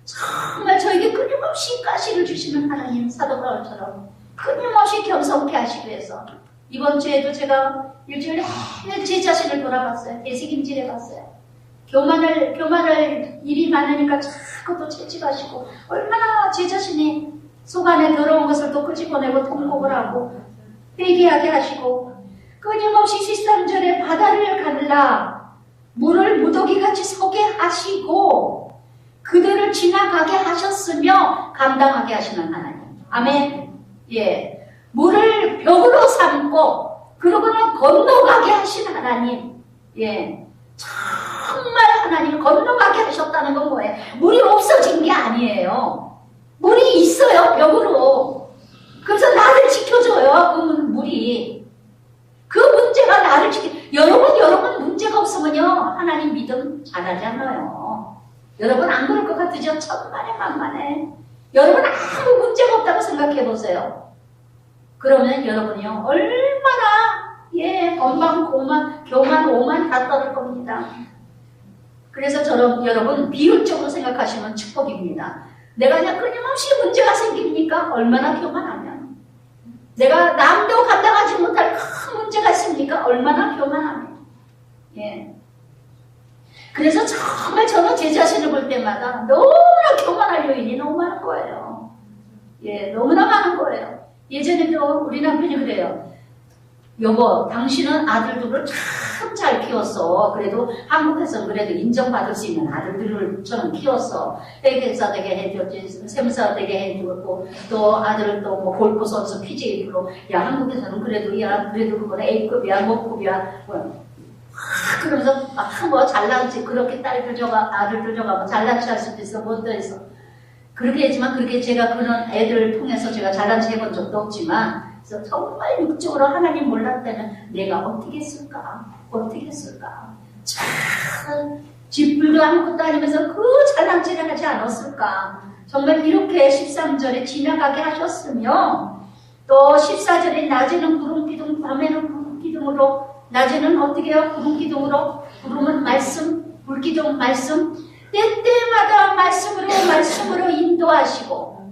정말 저에게 끊임없이 가시를 주시는 하나님, 사도 바울처럼 끊임없이 겸손케 하시기 위해서 이번 주에도 제가 일주일에 내내 제 자신을 돌아봤어요. 되새김질해 봤어요. 교만할 일이 많으니까 자꾸 또 채찍하시고, 얼마나 제 자신이 속 안에 더러운 것을 또 끄집어내고 통곡을 하고 회개하게 하시고, 끊임없이 13절에 바다를 갈라 물을 무더기같이 서게 하시고 그들을 지나가게 하셨으며 감당하게 하시는 하나님. 아멘. 예. 물을 벽으로 삼고 그러고는 건너가게 하신 하나님. 예. 정말 하나님 건너가게 하셨다는 건 뭐예요? 물이 없어진 게 아니에요. 물이 있어요. 벽으로. 그래서 나를 지켜줘요. 그 물이. 그 문제가 나를 여러분 문제가 없으면요, 하나님 믿음 잘하지 않아요. 여러분 안 그럴 것 같으죠? 천만에 만만해. 여러분 아무 문제가 없다고 생각해 보세요. 그러면 여러분이요, 얼마나, 예, 건방, 교만, 오만 다 떠들 겁니다. 그래서 여러분, 비율적으로 생각하시면 축복입니다. 내가 그냥 끊임없이 문제가 생깁니까? 얼마나 교만하면. 내가 남도 감당하지 못할 큰 문제가 있습니까? 얼마나 교만하면. 예. 그래서 정말 저는 제 자신을 볼 때마다 너무나 교만할 요인이 너무 많은 거예요. 예, 너무나 많은 거예요. 예전에도 우리 남편이 그래요. 여보, 당신은 아들들을 참 잘 키웠어. 그래도 한국에서는 그래도 인정받을 수 있는 아들들을 저는 키웠어. 회계사 되게 해줬지, 세무사 되게 해주고, 또 아들을 또 뭐 골프 선수 PGA로, 야, 한국에서는 그래도, 야, 그래도 그거는 A급이야, 뭐급이야, 뭐. 그러면서, 뭐 잘나지, 그렇게 딸들 아들들 뭐 잘나지 할 수도 있어, 못도 있어. 그렇게 했지만, 그렇게 제가 그런 애들을 통해서 제가 잘나지 해본 적도 없지만, 그래서 정말 육적으로 하나님 몰랐다면 내가 어떻게 했을까? 어떻게 했을까? 참, 쥐뿔도 아무것도 아니면서 그 잘난지를 하지 않았을까? 정말 이렇게 13절에 지나가게 하셨으며, 또 14절에 낮에는 구름 기둥, 밤에는 구름 기둥 기둥으로, 낮에는 어떻게 해요? 구름 기둥으로, 구름은 말씀, 불 기둥 말씀, 때때마다 말씀으로 인도하시고,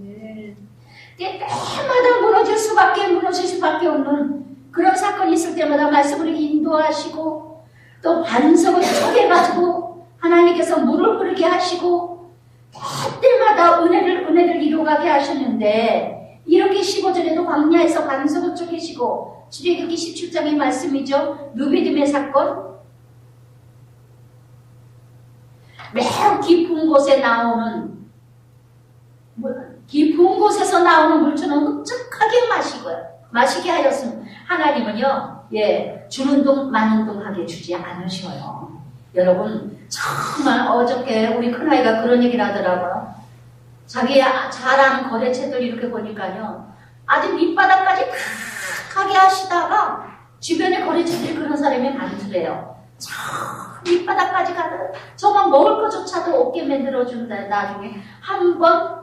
때때마다 무너질 수밖에 없는 그런 사건이 있을 때마다 말씀으로 인도하시고, 또 반석을 쪼개가지고 하나님께서 물을 흐르게 하시고, 때때마다 은혜를 이루어가게 하셨는데, 이렇게 15절에도 광야에서 반석을 쪼개시고, 출애굽기 17장의 말씀이죠. 누비딤의 사건. 매우 깊은 곳에서 나오는 물처럼 흡족하게 마시게 하였습니다. 하나님은요, 주는 동 마는 동 하게 주지 않으셔요. 여러분, 정말 어저께 우리 큰아이가 그런 얘기를 하더라고요. 자기 잘 아는 거래처들 이렇게 보니까요, 아주 밑바닥까지 하게 하시다가 주변에 거래처들이 그런 사람이 많더래요. 저 밑바닥까지 가서 저만 먹을 것조차도 없게 만들어준다. 나중에 한번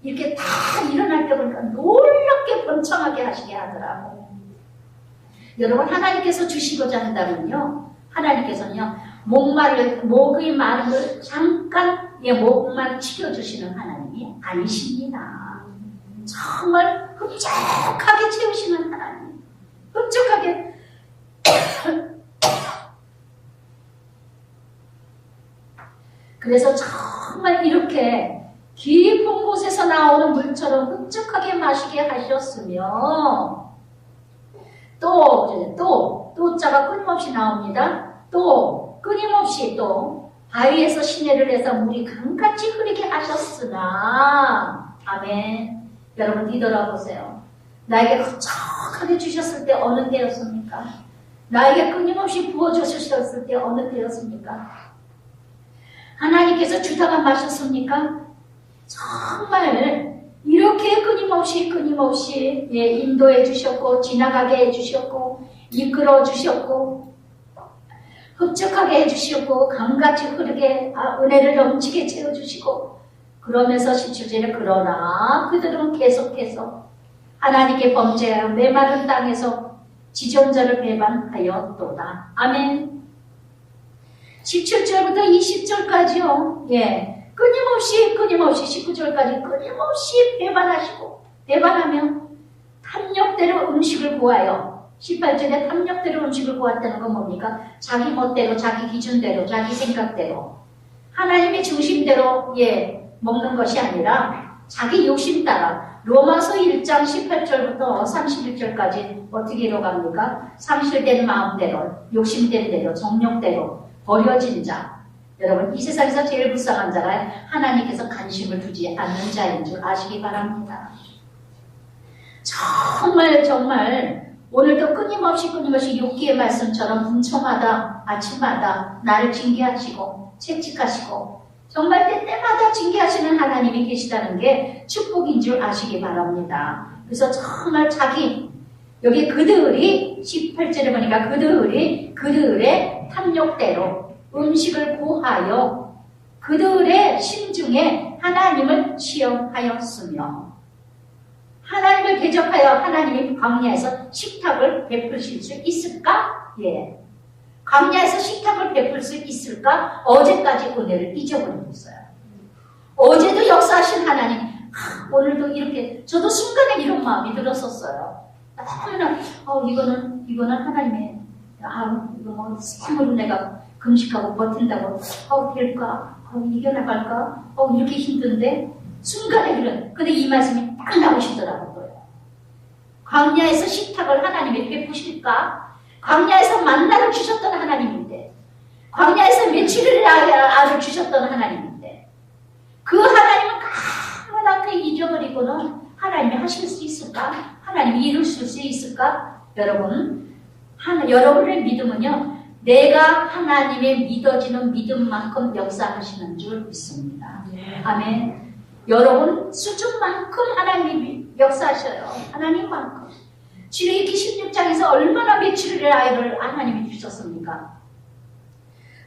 이렇게 다 일어날 때 보니까 놀랍게 번창하게 하시게 하더라고. 여러분, 하나님께서 주시고자 한다면요, 하나님께서는요, 목이 마른 걸 잠깐 목만 치켜주시는 하나님이 아니십니다. 정말 흡족하게 채우시는 하나님, 흡족하게 그래서 정말 이렇게 깊은 곳에서 나오는 물처럼 흡족하게 마시게 하셨으며, 또 자가 끊임없이 나옵니다. 또 끊임없이 또 바위에서 시내를 해서 물이 강같이 흐르게 하셨으나, 아멘. 여러분 뒤돌아보세요. 나에게 흡족하게 주셨을 때 어느 때였습니까? 나에게 끊임없이 부어주셨을 때 어느 때였습니까? 하나님께서 주다가 마셨습니까? 정말 이렇게 끊임없이 인도해 주셨고, 지나가게 해 주셨고, 이끌어 주셨고, 흡족하게 해 주셨고, 강같이 흐르게 은혜를 넘치게 채워 주시고, 그러면서 17절에 그러나 그들은 계속해서 하나님께 범죄하여 메마른 땅에서 지존자를 배반하였도다. 아멘. 17절부터 20절까지요. 끊임없이 19절까지 끊임없이 배반하며 탐욕대로 음식을 구하여, 18절에 탐욕대로 음식을 구했다는 건 뭡니까? 자기 멋대로, 자기 기준대로, 자기 생각대로, 하나님의 중심대로 먹는 것이 아니라 자기 욕심 따라. 로마서 1장 18절부터 31절까지 어떻게 이뤄갑니까? 상실된 마음대로, 욕심된 대로, 정욕대로 버려진 자. 여러분, 이 세상에서 제일 불쌍한 자가 하나님께서 관심을 두지 않는 자인 줄 아시기 바랍니다. 정말 오늘도 끊임없이 욥기의 말씀처럼 분초마다 아침마다 나를 징계하시고 채찍하시고 정말 때때마다 징계하시는 하나님이 계시다는 게 축복인 줄 아시기 바랍니다. 그래서 정말 여기 그들이 18절에 보니까 그들의 탐욕대로 음식을 구하여 그들의 심중에 하나님을 시험하였으며, 하나님을 대적하여 하나님이 광야에서 식탁을 베푸실 수 있을까? 광야에서 식탁을 베풀 수 있을까? 어제까지 은혜를 잊어버렸어요. 어제도 역사하신 하나님, 오늘도 이렇게, 저도 순간에 이런 마음이 들었었어요. 너무나 이거는 하나님의, 이거 뭐 생으로 내가 금식하고 버틴다고 될까? 이겨나갈까? 이렇게 힘든데 순간에 근데 이 말씀이 딱 나오시더라고요. 광야에서 식탁을 하나님이 베푸실까? 광야에서 만나를 주셨던 하나님인데, 광야에서 며칠을 알을 주셨던 하나님인데, 그 하나님을 까맣게 잊어버리고는 하나님이 하실 수 있을까? 하나님이 이룰 수 있을까? 여러분의 믿음은요, 내가 하나님의 믿어지는 믿음만큼 역사하시는 줄 믿습니다. 아멘. 여러분 수준만큼 하나님이 역사하셔요. 하나님만큼. 출애굽기 16장에서 얼마나 며칠의 아이를 하나님이 주셨습니까?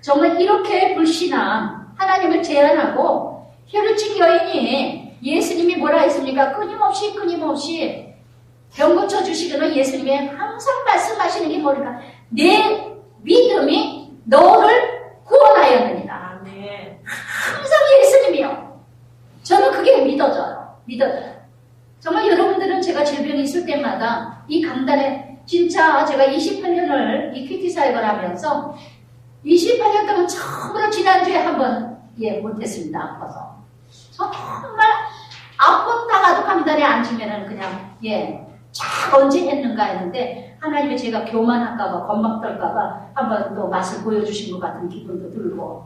정말 이렇게 불신한 하나님을 제안하고 혈루증 여인이 예수님이 뭐라 했습니까? 끊임없이 병 고쳐주시려는 예수님이 항상 말씀하시는 게 뭐니까? 내 믿음이 너를 구원하였느니라. 아멘. 항상 예수님이요. 저는 그게 믿어져요. 정말 여러분들은 제가 질병이 있을 때마다 이 강단에 진짜 제가 28년을 이 큐티 사역을 하면서 28년 동안 처음으로 지난주에 한번 못했습니다. 아파서. 정말 아팠다가도 강단에 앉으면은 그냥 쫙 언제 했는가 했는데 하나님이 제가 교만할까봐 겁막 떨까봐 한번 또 맛을 보여주신 것 같은 기분도 들고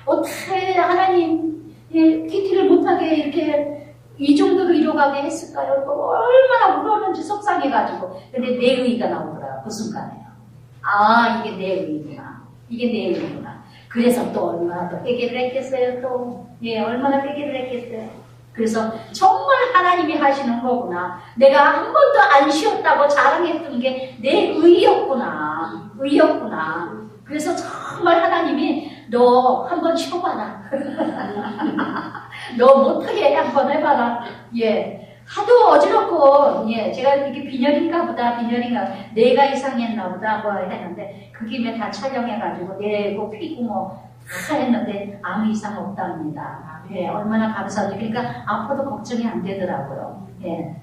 어떻게 하나님 큐티를 못하게 이렇게 이 정도로 이뤄가게 했을까요? 또 얼마나 울었는지 속상해가지고 근데 내 의의가 나오더라고요. 그 순간에요. 아 이게 내 의의구나. 이게 내 의의구나. 그래서 또 얼마나 또 회개를 했겠어요. 또 얼마나 회개를 했겠어요. 그래서 정말 하나님이 하시는 거구나. 내가 한 번도 안 쉬었다고 자랑했던 게 내 의였구나. 그래서 정말 하나님이 너 한번 쉬어봐라. 너 못하게 한번 해봐라. 하도 어지럽고 제가 이렇게 빈혈인가 보다 내가 이상했나 보다 뭐 했는데 그 김에 다 촬영해가지고 내고 피고 뭐 다 했는데 아무 이상 없답니다. 얼마나 감사하죠. 그러니까 아파도 걱정이 안 되더라고요.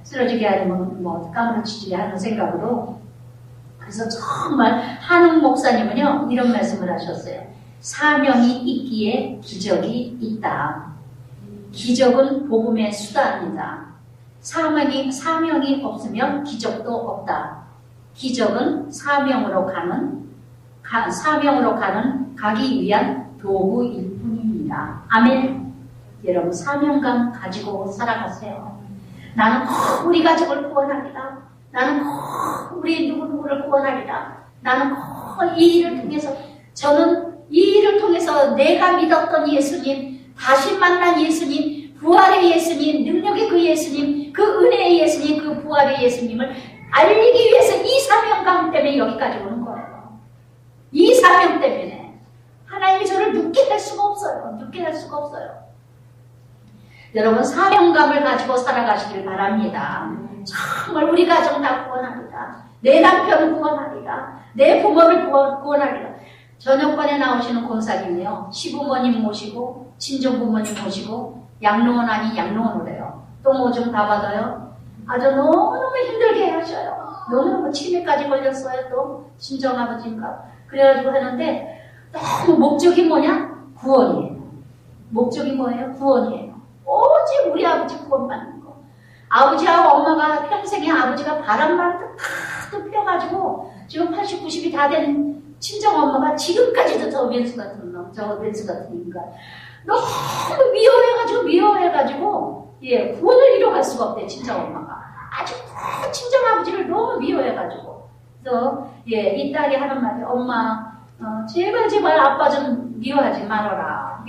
쓰러지게 아니면 뭐 까무러치지 하는 생각으로. 그래서 정말 한웅 목사님은요 이런 말씀을 하셨어요. 사명이 있기에 기적이 있다. 기적은 복음의 수단입니다. 사명이 없으면 기적도 없다. 기적은 사명으로 가기 위한 도구일 뿐입니다. 아멘. 여러분 사명감 가지고 살아가세요. 나는 우리 가족을 구원하리라. 나는 우리 누구누구를 구원하리라. 나는 이 일을 통해서 저는 이 일을 통해서 내가 믿었던 예수님, 다시 만난 예수님, 부활의 예수님, 능력의 그 예수님, 그 은혜의 예수님, 그 부활의 예수님을 알리기 위해서 이 사명감 때문에 여기까지 오는 거예요. 이 사명 때문에 하나님이 저를 눕게 할 수가 없어요. 여러분 사명감을 가지고 살아가시길 바랍니다. 정말 우리 가정 다 구원합니다. 내 남편을 구원하리라. 내 부모를 구원하리라. 저녁반에 나오시는 권사님이요. 시부모님 모시고 친정부모님 모시고 양로원 아닌 양로원을 해요. 또 뭐 좀 다 받아요. 아주 너무너무 힘들게 하셔요. 너무너무 치매까지 걸렸어요. 또 친정아버지인가. 그래가지고 하는데 너무 목적이 뭐냐? 구원이에요. 목적이 뭐예요? 구원이에요. 오직 우리 아버지 구원받는 거. 아버지하고 엄마가 평생에 아버지가 바람만 탁 펴가지고 지금 80, 90이 다 된 친정엄마가 지금까지도 저 왼수 같은 인간. 너무 미워해가지고 구원을 이뤄갈 수가 없대, 친정엄마가. 아주 친정아버지를 너무 미워해가지고. 그래서 이 딸이 하는 말이 엄마 제발 아빠 좀 미워하지 말아라.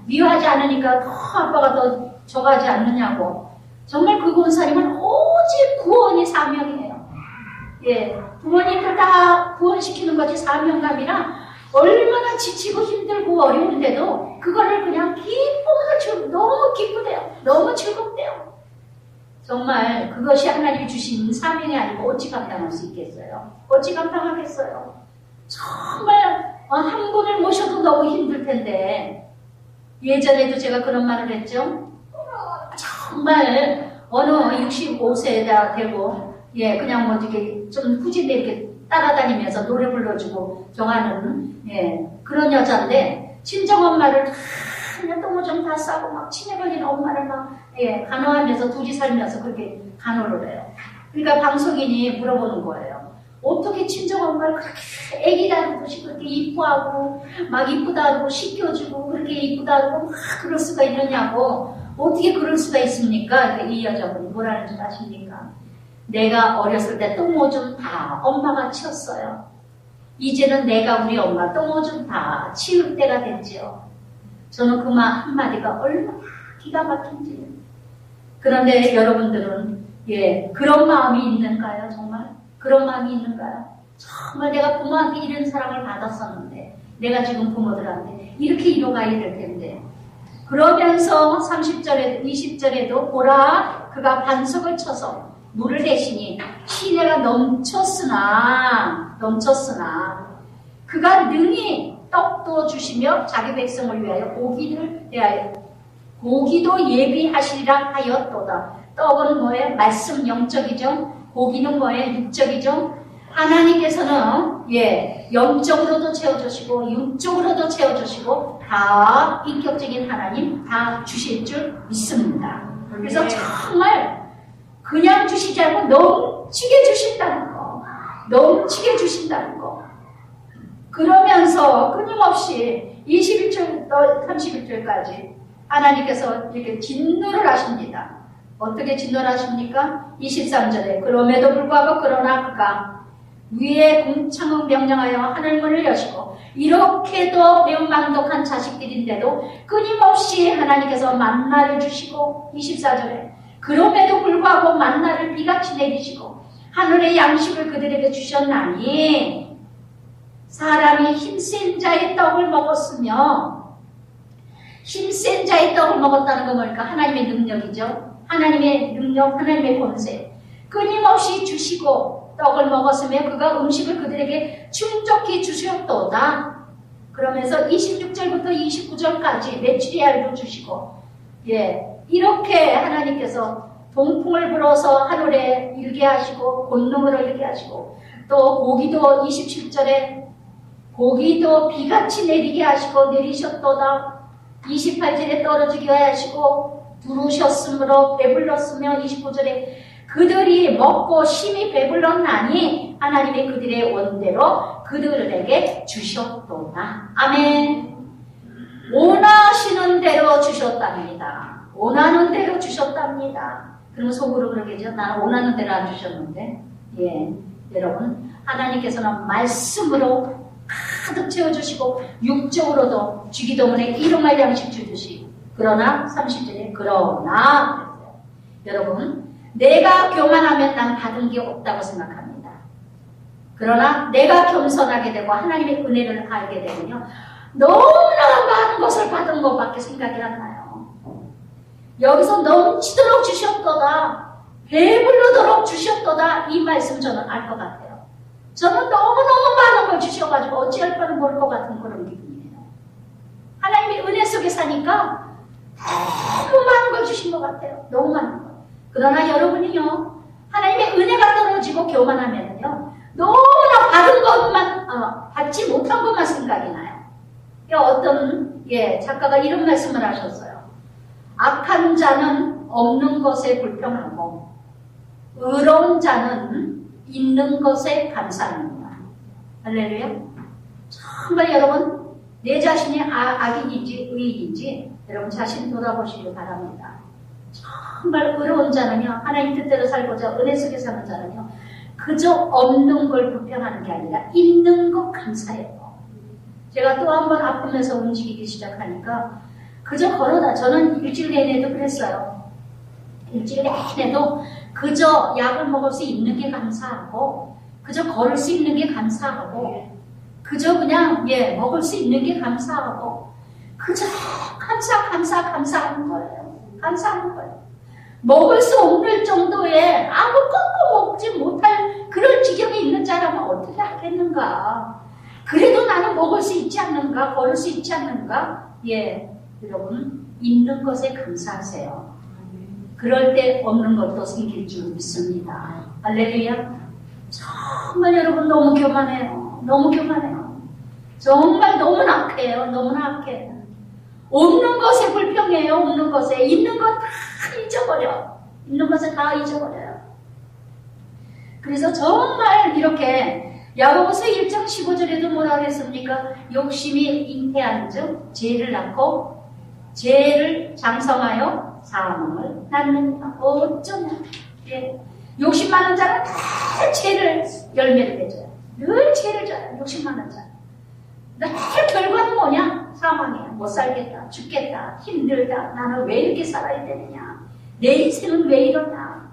미워하지 않으니까 더 아빠가 더 저가지 않느냐고. 정말 그 권사님은 오직 구원이 사명이에요. 부모님들 다 구원시키는 것이 사명감이라 얼마나 지치고 힘들고 어려운데도 그거를 그냥 너무 기쁘대요. 너무 즐겁대요. 정말 그것이 하나님이 주신 사명이 아니고 어찌 감당할 수 있겠어요? 어찌 감당하겠어요? 정말 한 분을 모셔도 너무 힘들 텐데 예전에도 제가 그런 말을 했죠. 정말 어느 65세가 되고 그냥 뭐 이렇게 좀 후진데 이렇게 따라다니면서 노래 불러주고 정하는 그런 여자인데 친정엄마를 그냥 똥을 좀 다 싸고 막 치매 걸린 엄마를 막 간호하면서 둘이 살면서 그렇게 간호를 해요. 그러니까 방송인이 물어보는 거예요. 어떻게 친정엄마를 그렇게 애기 다루듯이 그렇게 이뻐하고 막 이쁘다고 씻겨주고 그렇게 이쁘다고 막 그럴 수가 있느냐고. 어떻게 그럴 수가 있습니까? 이 여자분이 뭐라는 줄 아십니까? 내가 어렸을 때 똥오줌 다 엄마가 치웠어요. 이제는 내가 우리 엄마 똥오줌 다 치울 때가 됐지요. 저는 그 말 한마디가 얼마나 기가 막힌지. 그런데 여러분들은 그런 마음이 있는가요? 정말? 그런 마음이 있는가요? 정말 내가 부모한테 이런 사랑을 받았었는데 내가 지금 부모들한테 이렇게 이뤄가야 될 텐데 그러면서 30절에도 20절에도 보라 그가 반석을 쳐서 물을 대시니 시내가 넘쳤으나 그가 능히 떡도 주시며 자기 백성을 위하여 고기도 예비하시리라 하였도다. 떡은 뭐예요? 말씀 영적이죠. 고기는 뭐예요? 육적이죠. 하나님께서는 영적으로도 채워주시고 육적으로도 채워주시고 다 인격적인 하나님 다 주실 줄 믿습니다. 그래서 정말 그냥 주시지 않고 넘치게 주신다는 거, 넘치게 주신다는 거. 그러면서 끊임없이 21절, 31절까지 하나님께서 이렇게 진노를 하십니다. 어떻게 진노를 하십니까? 23절에 그럼에도 불구하고 그러나 그가 위에 궁창을 명령하여 하늘문을 여시고 이렇게도 매우 망독한 자식들인데도 끊임없이 하나님께서 만나를 주시고 24절에 그럼에도 불구하고 만나를 비같이 내리시고 하늘의 양식을 그들에게 주셨나니 사람이 힘센 자의 떡을 먹었으며 힘센 자의 떡을 먹었다는 건 뭘까? 하나님의 능력이죠. 하나님의 능력, 하나님의 권세 끊임없이 주시고 떡을 먹었으며 그가 음식을 그들에게 충족히 주셨도다. 그러면서 26절부터 29절까지 메추리알도 주시고 이렇게 하나님께서 동풍을 불어서 하늘에 일게 하시고 권능으로 일게 하시고 또 고기도 27절에 고기도 비같이 내리게 하시고 내리셨도다. 28절에 떨어지게 하시고 두르셨으므로 배불렀으며 29절에 그들이 먹고 심히 배불렀나니 하나님의 그들의 원대로 그들에게 주셨도다. 아멘. 원하시는 대로 주셨답니다. 원하는 대로 주셨답니다. 그럼 속으로 그러겠죠. 나는 원하는 대로 안 주셨는데. 여러분 하나님께서는 말씀으로 가득 채워주시고 육적으로도 주기도문에 일용할 양식 주듯이 그러나 30절에 그러나 여러분 내가 교만하면 난 받은 게 없다고 생각합니다. 그러나 내가 겸손하게 되고 하나님의 은혜를 알게 되면요 너무나 많은 것을 받은 것밖에 생각이 안 나요. 여기서 넘치도록 주셨도다 배불르도록 주셨도다 이 말씀 저는 알 것 같아요. 저는 너무너무 많은 걸 주셔가지고 어찌할 바를 모를 것 같은 그런 기분이에요. 하나님의 은혜 속에 사니까 너무 많은 걸 주신 것 같아요. 너무 많은 걸. 그러나 여러분이요 하나님의 은혜가 떨어지고 교만하면요 너무나 받은 것만 받지 못한 것만 생각이 나요. 어떤 작가가 이런 말씀을 하셨어요. 악한 자는 없는 것에 불평하고 의로운 자는 있는 것에 감사합니다. 할렐루야. 정말 여러분 내 자신이 악인인지 의인인지 여러분 자신 돌아보시길 바랍니다. 정말 의로운 자는요 하나님 뜻대로 살고자 은혜 속에 사는 자는요 그저 없는 걸 불평하는 게 아니라 있는 것 감사해요. 제가 또 한 번 아프면서 움직이기 시작하니까 그저 걸어다 저는 일주일 내내도 그랬어요. 일주일 내내도 그저 약을 먹을 수 있는 게 감사하고 그저 걸을 수 있는 게 감사하고 그저 그냥 먹을 수 있는 게 감사하고 그저 감사하는 거예요. 감사하는 거예요. 먹을 수 없을 정도의 아무것도 먹지 못할 그런 지경에 있는 자라면 어떻게 하겠는가. 그래도 나는 먹을 수 있지 않는가 걸을 수 있지 않는가. 여러분 있는 것에 감사하세요. 그럴 때 없는 것도 생길 줄 믿습니다. 할렐루야. 정말 여러분 너무 교만해요. 너무 교만해요. 정말 너무 악해요. 너무나 악해요. 없는 것에 불평해요. 없는 것에. 있는 것 다 잊어버려. 있는 것을 다 잊어버려요. 그래서 정말 이렇게 야고보서 1장 15절에도 뭐라고 했습니까? 욕심이 잉태한 즉 죄를 낳고 죄를 장성하여 사망을 낳느니라. 어쩌냐. 욕심 많은 자는 다 죄를 열매를 맺어요. 늘 죄를 져요. 욕심 많은 자. 늘 결과는 뭐냐? 사망이야. 못 살겠다. 죽겠다. 힘들다. 나는 왜 이렇게 살아야 되느냐. 내 인생은 왜 이러냐.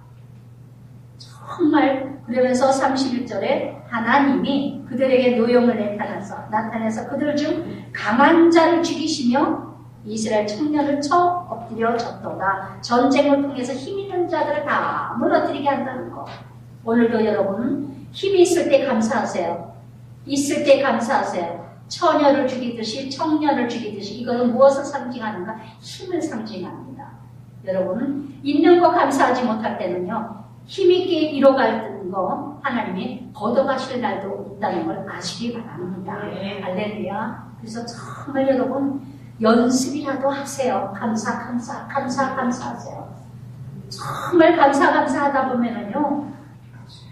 정말 그러면서 31절에 하나님이 그들에게 노용을 나타내서 그들 중 강한 자를 죽이시며 이스라엘 청년을 쳐 무너뜨려졌도다. 전쟁을 통해서 힘 있는 자들을 다 무너뜨리게 한다는 거. 오늘도 여러분 힘이 있을 때 감사하세요. 있을 때 감사하세요. 처녀를 죽이듯이 청년을 죽이듯이 이거는 무엇을 상징하는가? 힘을 상징합니다. 여러분 있는 거 감사하지 못할 때는요. 힘있게 이뤄갈 거 하나님이 걷어가실 날도 있다는 걸 아시기 바랍니다. 네. 할렐루야. 그래서 정말 여러분 연습이라도 하세요. 감사하세요. 정말 감사하다 보면은요.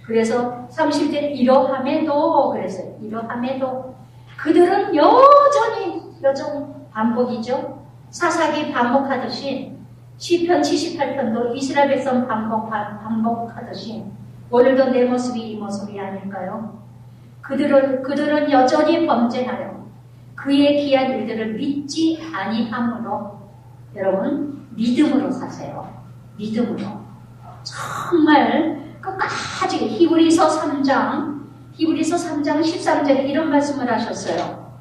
그래서 30절 이러함에도 그랬어요. 이러함에도 그들은 여전히 반복이죠. 사사기 반복하듯이 시편 78편도 이스라엘 백성 반복하듯이 오늘도 내 모습이 이 모습이 아닐까요? 그들은 여전히 범죄하여 그의 귀한 일들을 믿지 아니함으로 여러분 믿음으로 사세요. 믿음으로 정말 끝까지 히브리서 3장 13절에 이런 말씀을 하셨어요.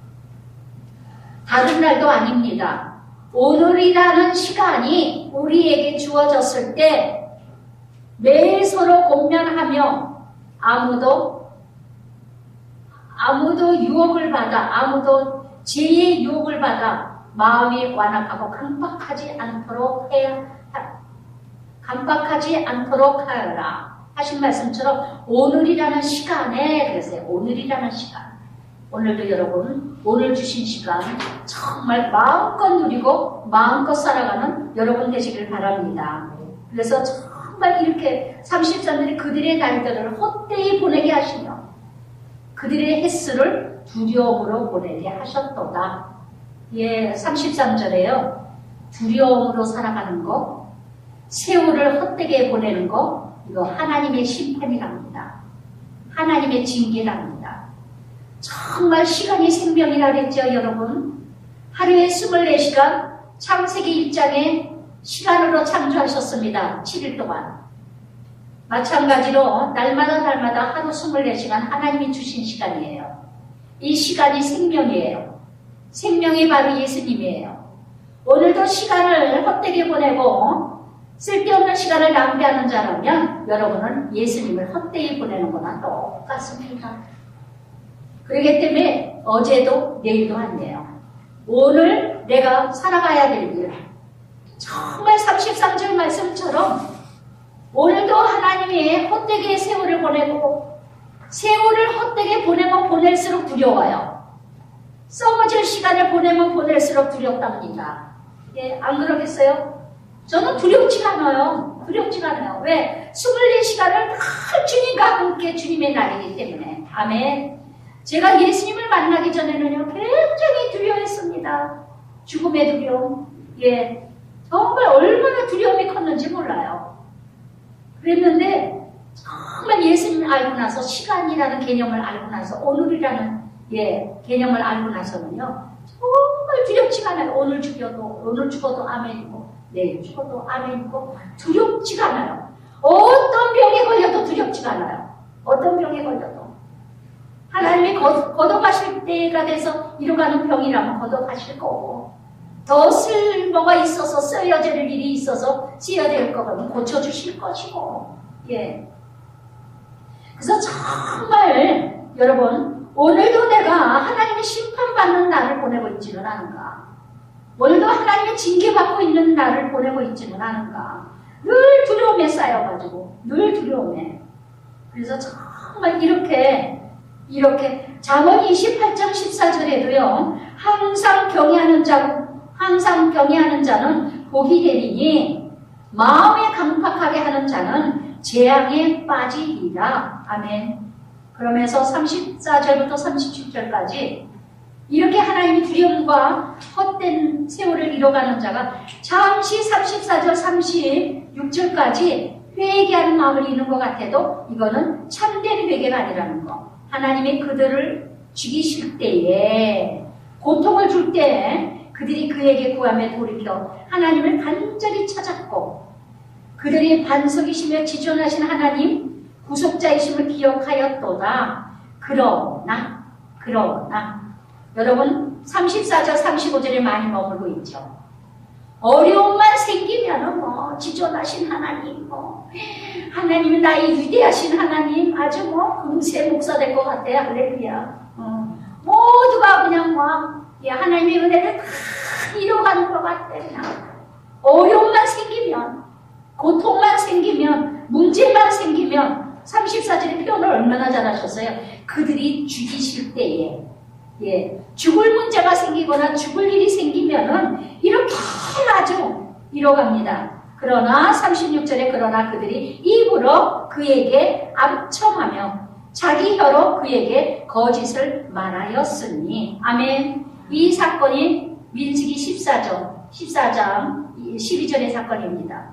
다른 날도 아닙니다. 오늘이라는 시간이 우리에게 주어졌을 때 매일 서로 공면하며 아무도 유혹을 받아 아무도 죄의 유혹을 받아 마음이 완악하고 강박하지 않도록 하여라 하신 말씀처럼 오늘이라는 시간에 그랬어요. 오늘이라는 시간. 오늘도 여러분 오늘 주신 시간 정말 마음껏 누리고 마음껏 살아가는 여러분 되시길 바랍니다. 그래서 정말 이렇게 33년이 그들의 날들을 헛되이 보내게 하시며 그들의 횟수를 두려움으로 보내게 하셨도다. 예, 33절에요. 두려움으로 살아가는 거, 세월을 헛되게 보내는 거, 이거 하나님의 심판이랍니다. 하나님의 징계랍니다. 정말 시간이 생명이라 그랬죠, 여러분. 하루에 24시간 창세기 1장에 시간으로 창조하셨습니다. 7일 동안. 마찬가지로 날마다 하루 24시간 하나님이 주신 시간이에요. 이 시간이 생명이에요. 생명이 바로 예수님이에요. 오늘도 시간을 헛되게 보내고 쓸데없는 시간을 낭비하는 자라면 여러분은 예수님을 헛되이 보내는 거나 똑같습니다. 그렇기 때문에 어제도 내일도 아니에요. 오늘 내가 살아가야 될 일. 정말 33절 말씀처럼 오늘도 하나님이 헛되게 세월을 보내고 세월을 헛되게 보내면 보낼수록 두려워요. 썩어질 시간을 보내면 보낼수록 두렵답니다. 예, 안 그러겠어요? 저는 두렵지가 않아요. 왜? 24시간을 늘 주님과 함께 주님의 날이기 때문에. 아멘. 제가 예수님을 만나기 전에는요, 굉장히 두려워했습니다. 죽음의 두려움. 예. 정말 얼마나 두려움이 컸는지 몰라요. 그랬는데, 정말 예수님을 알고 나서, 시간이라는 개념을 알고 나서, 오늘이라는, 개념을 알고 나서는요, 정말 두렵지가 않아요. 오늘 죽어도 아멘이고, 내일 죽어도 아멘이고, 두렵지가 않아요. 어떤 병에 걸려도 두렵지가 않아요. 어떤 병에 걸려도. 하나님이 걷어가실 때가 돼서 이뤄가는 병이라면 걷어가실 거고, 더 쓸모가 있어서 쓰여야 될 일이 있어서 쓰여야 될 거면 고쳐주실 것이고, 예. 그래서 정말 여러분, 오늘도 내가 하나님의 심판받는 날을 보내고 있지는 않은가? 오늘도 하나님의 징계받고 있는 날을 보내고 있지는 않은가? 늘 두려움에 쌓여가지고, 늘 두려움에. 그래서 정말 이렇게 잠언 28장 14절에도요, 항상 경외하는 자는 복이 되리니 마음에 강팍하게 하는 자는 재앙에 빠지리라. 아멘. 그러면서 34절부터 37절까지 이렇게 하나님의 두려움과 헛된 세월을 이뤄가는 자가 잠시 34절 36절까지 회개하는 마음을 잃는 것 같아도 이거는 참된 회개가 아니라는 거. 하나님이 그들을 죽이실 때에 고통을 줄 때 그들이 그에게 구하며 돌이켜 하나님을 간절히 찾았고 그들이 반석이시며 지존하신 하나님 구속자이심을 기억하였도다. 그러나 여러분 34절 35절에 많이 머물고 있죠. 어려움만 생기면은 뭐 지존하신 하나님, 하나님은 나의 위대하신 하나님, 아주 금세 목사 될 것 같아요. 할렐루야. 모두가 그냥 하나님의 은혜를 다 이뤄가는 것 같아. 그냥 어려움만 생기면, 고통만 생기면, 문제만 생기면 34절의 표현을 얼마나 잘하셨어요. 그들이 죽이실 때에 죽을 문제가 생기거나 죽을 일이 생기면은 이렇게 아주 이뤄갑니다. 그러나 36절에 그러나 그들이 입으로 그에게 암청하며 자기 혀로 그에게 거짓을 말하였으니. 아멘. 이 사건이 민수기 14장 12절의 사건입니다.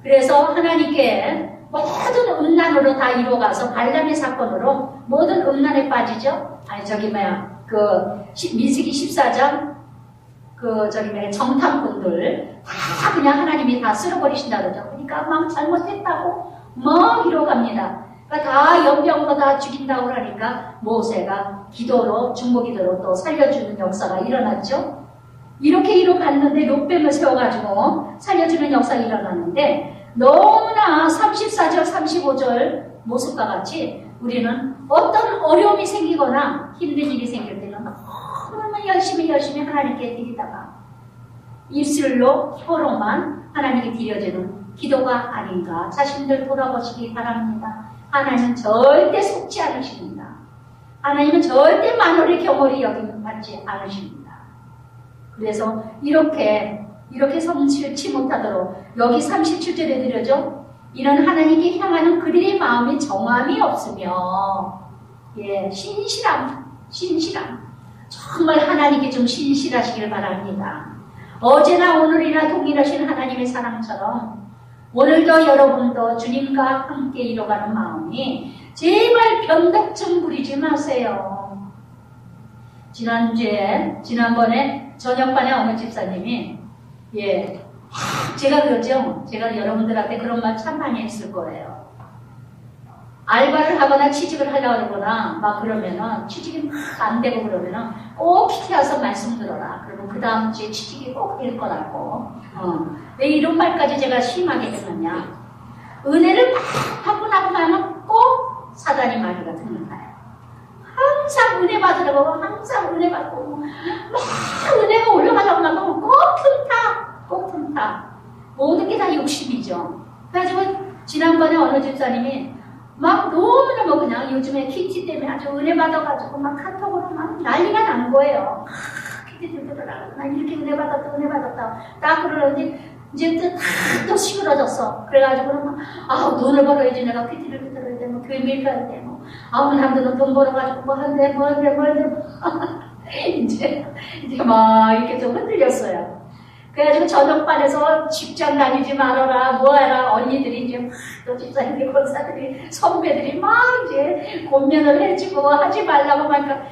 그래서 하나님께 모든 음란으로 다 이루어가서 발람의 사건으로 모든 음란에 빠지죠. 민수기 14장 정탐꾼들 다 그냥 하나님이 다 쓸어버리신다 그러죠. 그러니까 막 잘못했다고 막 이뤄갑니다. 그러니까 다 연병으로 다 죽인다고 그러니까 모세가 기도로 중보기도로 또 살려주는 역사가 일어났죠. 이렇게 이뤄갔는데 롯뱀을 세워가지고 살려주는 역사가 일어났는데 너무나 34절 35절 모습과 같이 우리는 어떤 어려움이 생기거나 힘든 일이 생길 때는 너무나 열심히 하나님께 드리다가 입술로 혀로만 하나님께 드려지는 기도가 아닌가. 자신들 돌아보시기 바랍니다. 하나님은 절대 속지 않으십니다. 하나님은 절대 만월의 경홀이 여김받지 않으십니다. 그래서 이렇게 성실치 못하도록 여기 37절에 드려죠. 이런 하나님께 향하는 그들의 마음이 정함이 없으며 신실함 정말 하나님께 좀 신실하시길 바랍니다. 어제나 오늘이나 동일하신 하나님의 사랑처럼 오늘도 여러분도 주님과 함께 이뤄가는 마음이 제발 변덕 좀 부리지 마세요. 지난번에 저녁반에 어느 집사님이 제가 그러죠. 제가 여러분들한테 그런 말 참 많이 했을 거예요. 알바를 하거나 취직을 하려고 그러거나 막 그러면은 취직이 막 안 되고 그러면은 꼭 PT 와서 말씀 들어라. 그러면 그 다음 주에 취직이 꼭 될 거라고. 왜 이런 말까지 제가 심하게 했느냐. 은혜를 막 받고 나고 나면 꼭 사단이 마귀가 드는 거예요. 항상 은혜 받으려고 항상 은혜 받고 막 은혜가 올라가려고 하면 꼭 틈타. 모든 게 다 욕심이죠. 그래가지고 지난번에 어느 집사님이 막 너무너무 그냥 요즘에 키티 때문에 아주 은혜 받아가지고 막 카톡으로 막 난리가 난 거예요. 키티 들더라. 나 이렇게 은혜 받았다. 딱 그러는데 이제 또 시끄러졌어. 그래가지고 막 돈을 벌어야지 내가 키티를 들어야 돼. 교회 매일 가야 돼. 남들은 돈 벌어가지고 뭐 한대. 이제 막 이렇게 좀 흔들렸어요. 그래가지고 저녁반에서 직장 다니지 말아라, 뭐하라, 언니들이 이제 또 집사님들, 권사들이, 선배들이 막 이제 권면을 해주고 하지 말라고 하니까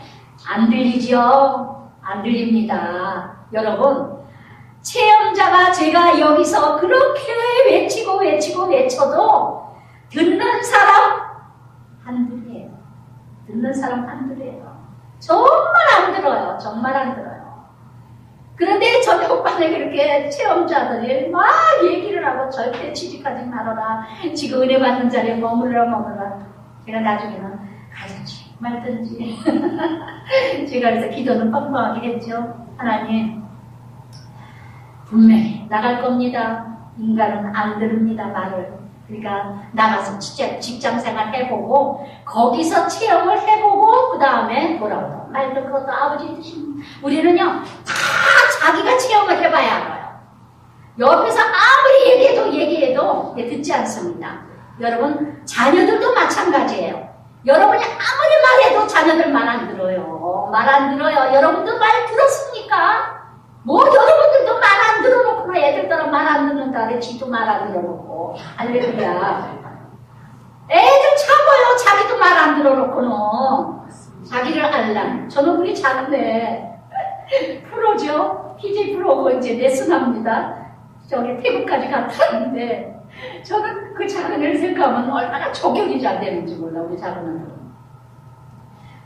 안 들리죠? 안 들립니다. 여러분, 체험자가 제가 여기서 그렇게 외쳐도 듣는 사람 한둘이에요. 정말 안 들어요. 그런데 저녁반에 그렇게 체험자들이 막 얘기를 하고 절대 취직하지 말아라. 지금 은혜 받는 자리에 머물러라. 제가 나중에는 가든지 말든지 제가 그래서 기도는 뻔뻔하게 했죠. 하나님, 분명히 나갈 겁니다. 인간은 안 들읍니다, 말을. 그러니까 나가서 직장생활 해보고 거기서 체험을 해보고 그 다음에 돌아오고 말도 그것도 아버지 뜻입니다. 우리는요 다 자기가 체험을 해봐야 알아요. 옆에서 아무리 얘기해도 듣지 않습니다. 여러분, 자녀들도 마찬가지예요. 여러분이 아무리 말해도 자녀들 말 안 들어요. 여러분도 말 들었습니까? 여러분들도 말 안 들어놓고 애들 따라 말 안 듣는다 그래. 지도 말 안 들어놓고. 할렐루야. 애들 참아요. 자기도 말 안 들어놓고는. 자기를 알람. 저는 우리 작은애 프로죠. PJ 프로고 이제 레슨합니다. 저기 태국까지 갔다는데 저는 그 작은애를 생각하면 얼마나 적용이 잘 되는지 몰라. 우리 작은애는.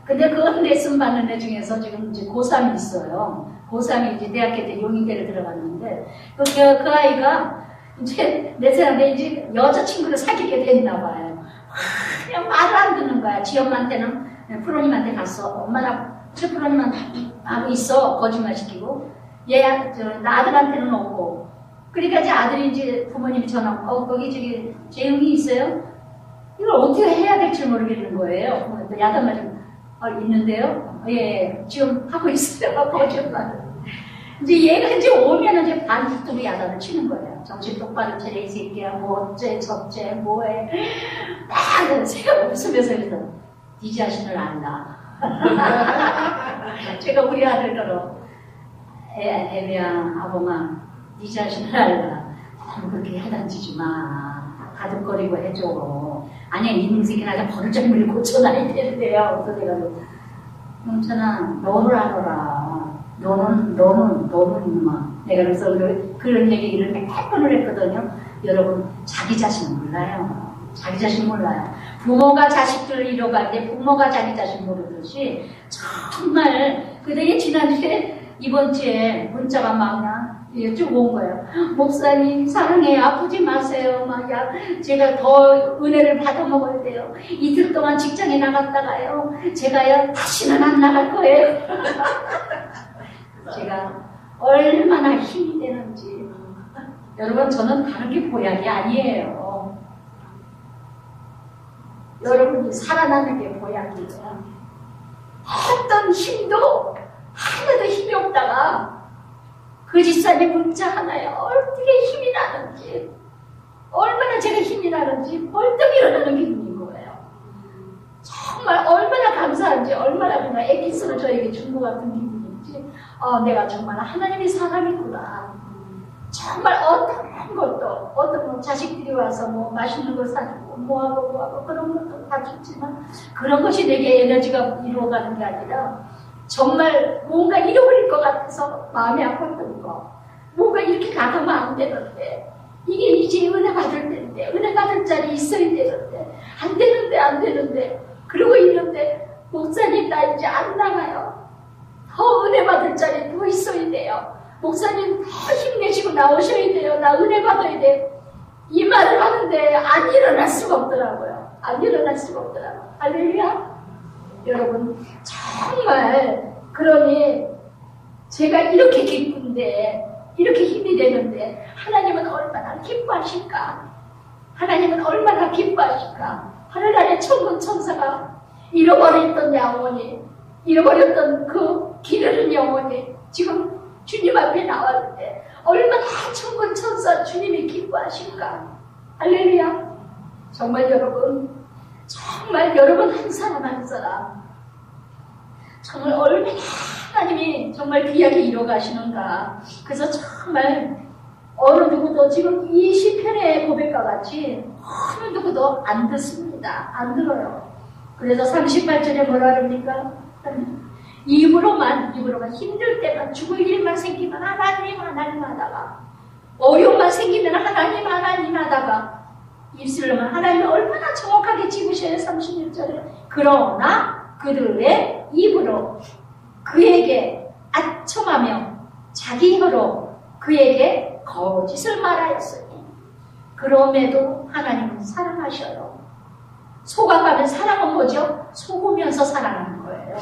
근데 그 레슨 받는 애 중에서 지금 이제 고3이 있어요. 고3이 이제 대학교 때 용인대를 들어갔는데, 그 아이가 이제 몇 살인데 이제 여자친구를 사귀게 됐나 봐요. 그냥 말을 안 듣는 거야. 지 엄마한테는 프로님한테 갔어. 엄마랑 프로님하고 있어. 거짓말 시키고. 나 아들한테는 없고. 그러니까 이제 아들이 이제 부모님이 전화, 거기 저기 재웅이 있어요? 이걸 어떻게 해야 될지 모르겠는 거예요. 야단만 좀, 있는데요? 예, 지금 하고 있어요. 거짓말. 이제 얘가 이제 오면은 이제 반죽도로 야단을 치는 거예요. 정신 똑바로 차려, 이 새끼야. 뭐 어째, 저째, 뭐해. 막 제가 웃으면서 그래서, 네 자신을 안다. 제가 우리 아들 거로, 애비야, 아범아, 네 자신을 알라. 그렇게 야단치지 마. 가득거리고 해줘. 아니야, 이놈 새끼 나가 버르장물이 고쳐놔야 되는데요. 그래서 내가, 영찬아, 너를 알아라. 너는 이놈아. 내가 그래서 그런 얘기를 몇 번을 했거든요. 여러분, 자기 자신 몰라요. 자기 자신 몰라요. 부모가 자식들을 잃어갈 때 부모가 자기 자신 모르듯이 정말 그대의 지난주에 이번 주에 문자가 막 쭉 온 거예요. 목사님 사랑해요. 아프지 마세요. 제가 더 은혜를 받아 먹어야 돼요. 이틀 동안 직장에 나갔다가요. 제가요 다시는 안 나갈 거예요. 제가 얼마나 힘이 되는지. 여러분, 저는 다른 게 보약이 아니에요. 여러분이 살아나는 게 보약이에요. 어떤 힘도 하나도 힘이 없다가 그 집사님 문자 하나에 어떻게 힘이 나는지, 얼마나 제가 힘이 나는지 벌떡 일어나는 기분인 거예요. 정말 얼마나 감사한지, 얼마나 그냥 엑기스를 저에게 준 것 같은 기분인지, 내가 정말 하나님의 사람이구나. 정말 어떤 자식들이 와서 뭐 맛있는 거 사주고 뭐하고 그런 것도 다 좋지만 그런 것이 내게 에너지가 이루어가는 게 아니라 정말 뭔가 잃어버릴 것 같아서 마음이 아팠던 거. 뭔가 이렇게 가가면 안 되는데 이게 이제 은혜 받을 때인데 은혜 받을 자리 있어야 되는데 안 되는데 그러고 있는데 목사님 나 이제 안 나가요. 더 은혜 받을 자리 더 있어야 돼요. 목사님 더 힘내시고 나오셔야 돼요. 나 은혜 받아야 돼요. 이 말을 하는데 안 일어날 수가 없더라고요. 할렐루야. 여러분 정말 그러니 제가 이렇게 기쁜데 이렇게 힘이 되는데 하나님은 얼마나 기뻐하실까. 하늘나라의 천군 천사가 잃어버렸던 영혼이 잃어버렸던 그 기르는 영혼이 지금 주님 앞에 나왔는데 얼마나 천군 천사 주님이 기뻐하실까. 할렐루야. 정말 여러분 한 사람 한 사람 정말 얼마나 하나님이 정말 귀하게 이뤄가시는가. 그래서 정말 어느 누구도 지금 이 시편의 고백과 같이 어느 누구도 안 듣습니다. 안 들어요. 그래서 38절에 뭐라 그럽니까? 입으로만 힘들 때만 죽을 일만 생기면 하나님 하다가 어려움만 생기면 하나님 하다가 입술로만 하나님이 얼마나 정확하게 집으셔요. 31절에 그러나 그들의 입으로 그에게 아첨하며 자기 혀로 그에게 거짓을 말하였으니 그럼에도 하나님은 사랑하셔요. 속아가면 사랑은 뭐죠? 속으면서 사랑하는 거예요.